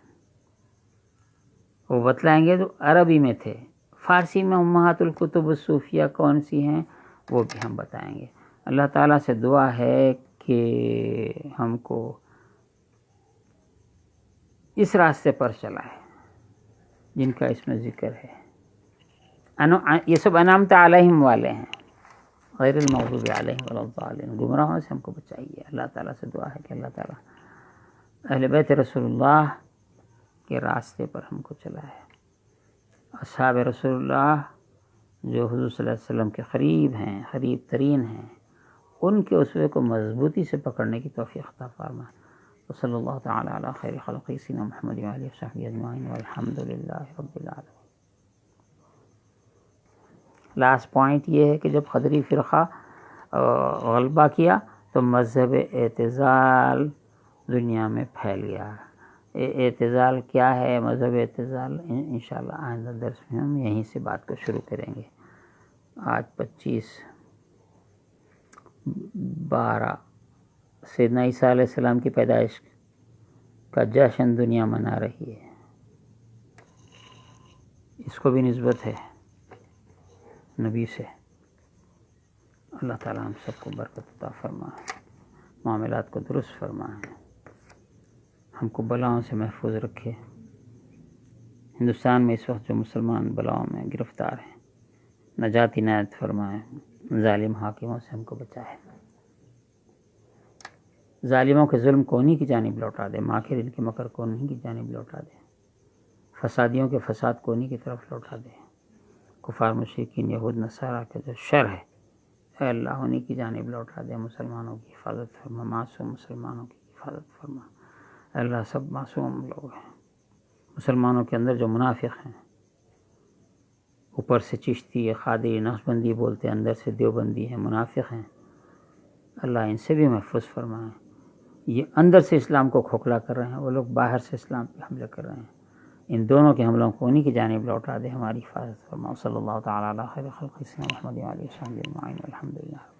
وہ بتلائیں گے تو عربی میں تھے۔ فارسی میں امہات الکتب الصوفیہ کون سی ہیں وہ بھی ہم بتائیں گے۔ اللہ تعالیٰ سے دعا ہے کہ ہم کو اس راستے پر چلائے جن کا اس میں ذکر ہے۔ یہ سب انعمت علیہم والے ہیں، غیر المغضوب علیہم ولا الضالین، گمراہوں سے ہم کو بچائیے۔ اللہ تعالیٰ سے دعا ہے کہ اللہ تعالیٰ اہل بیت رسول اللہ کے راستے پر ہم کو چلائے۔ اصحاب رسول اللہ جو حضور صلی اللہ علیہ وسلم کے قریب ہیں، قریب ترین ہیں، ان کے اسوے کو مضبوطی سے پکڑنے کی توفیق عطا فرمائے۔ وصلی اللہ تعالی علی خیر خلقہ سیدنا محمد وآلہ وصحبہ اجمعین والحمد للہ رب العالمین۔ لاسٹ پوائنٹ یہ ہے کہ جب قدری فرقہ غلبہ کیا تو مذہب اعتزال دنیا میں پھیل گیا۔ اعتزال کیا ہے، مذہب اعتزال، انشاءاللہ آئندہ درس میں ہم یہیں سے بات کو شروع کریں گے۔ آج 25/12 سیدنا عیسیٰ علیہ السلام کی پیدائش کا جشن دنیا منا رہی ہے، اس کو بھی نسبت ہے نبی سے۔ اللہ تعالیٰ ہم سب کو برکت عطا فرمائے، معاملات کو درست فرمائے، ہم کو بلاؤں سے محفوظ رکھے۔ ہندوستان میں اس وقت جو مسلمان بلاؤں میں گرفتار ہیں، نجات عنایت فرمائے، ظالم حاکموں سے ہم کو بچائے، ظالموں کے ظلم کو انہی کی جانب لوٹا دے، ماکر ان کے مکر کو انہی کی جانب لوٹا دے، فسادیوں کے فساد کو انہی کی طرف لوٹا دے، کفار مشرکین یہود نصارہ کا جو شر ہے اے اللہ انہی کی جانب لوٹا دے، مسلمانوں کی حفاظت فرما، معصوم مسلمانوں کی حفاظت فرما۔ اے اللہ سب معصوم لوگ ہیں، مسلمانوں کے اندر جو منافق ہیں، اوپر سے چشتی قادری نقشبندی بولتے ہیں، اندر سے دیوبندی ہیں، منافق ہیں، اللہ ان سے بھی محفوظ فرمائے۔ یہ اندر سے اسلام کو کھوکھلا کر رہے ہیں، وہ لوگ باہر سے اسلام پہ حملے کر رہے ہیں، ان دونوں کے حملوں کو انہی کی جانب لوٹا دے، ہماری حفاظت فرما۔ صلی اللہ تعالیٰ علی خیر خلقہ سیدنا محمد وآلہ وصحبہ اجمعین والحمد للہ۔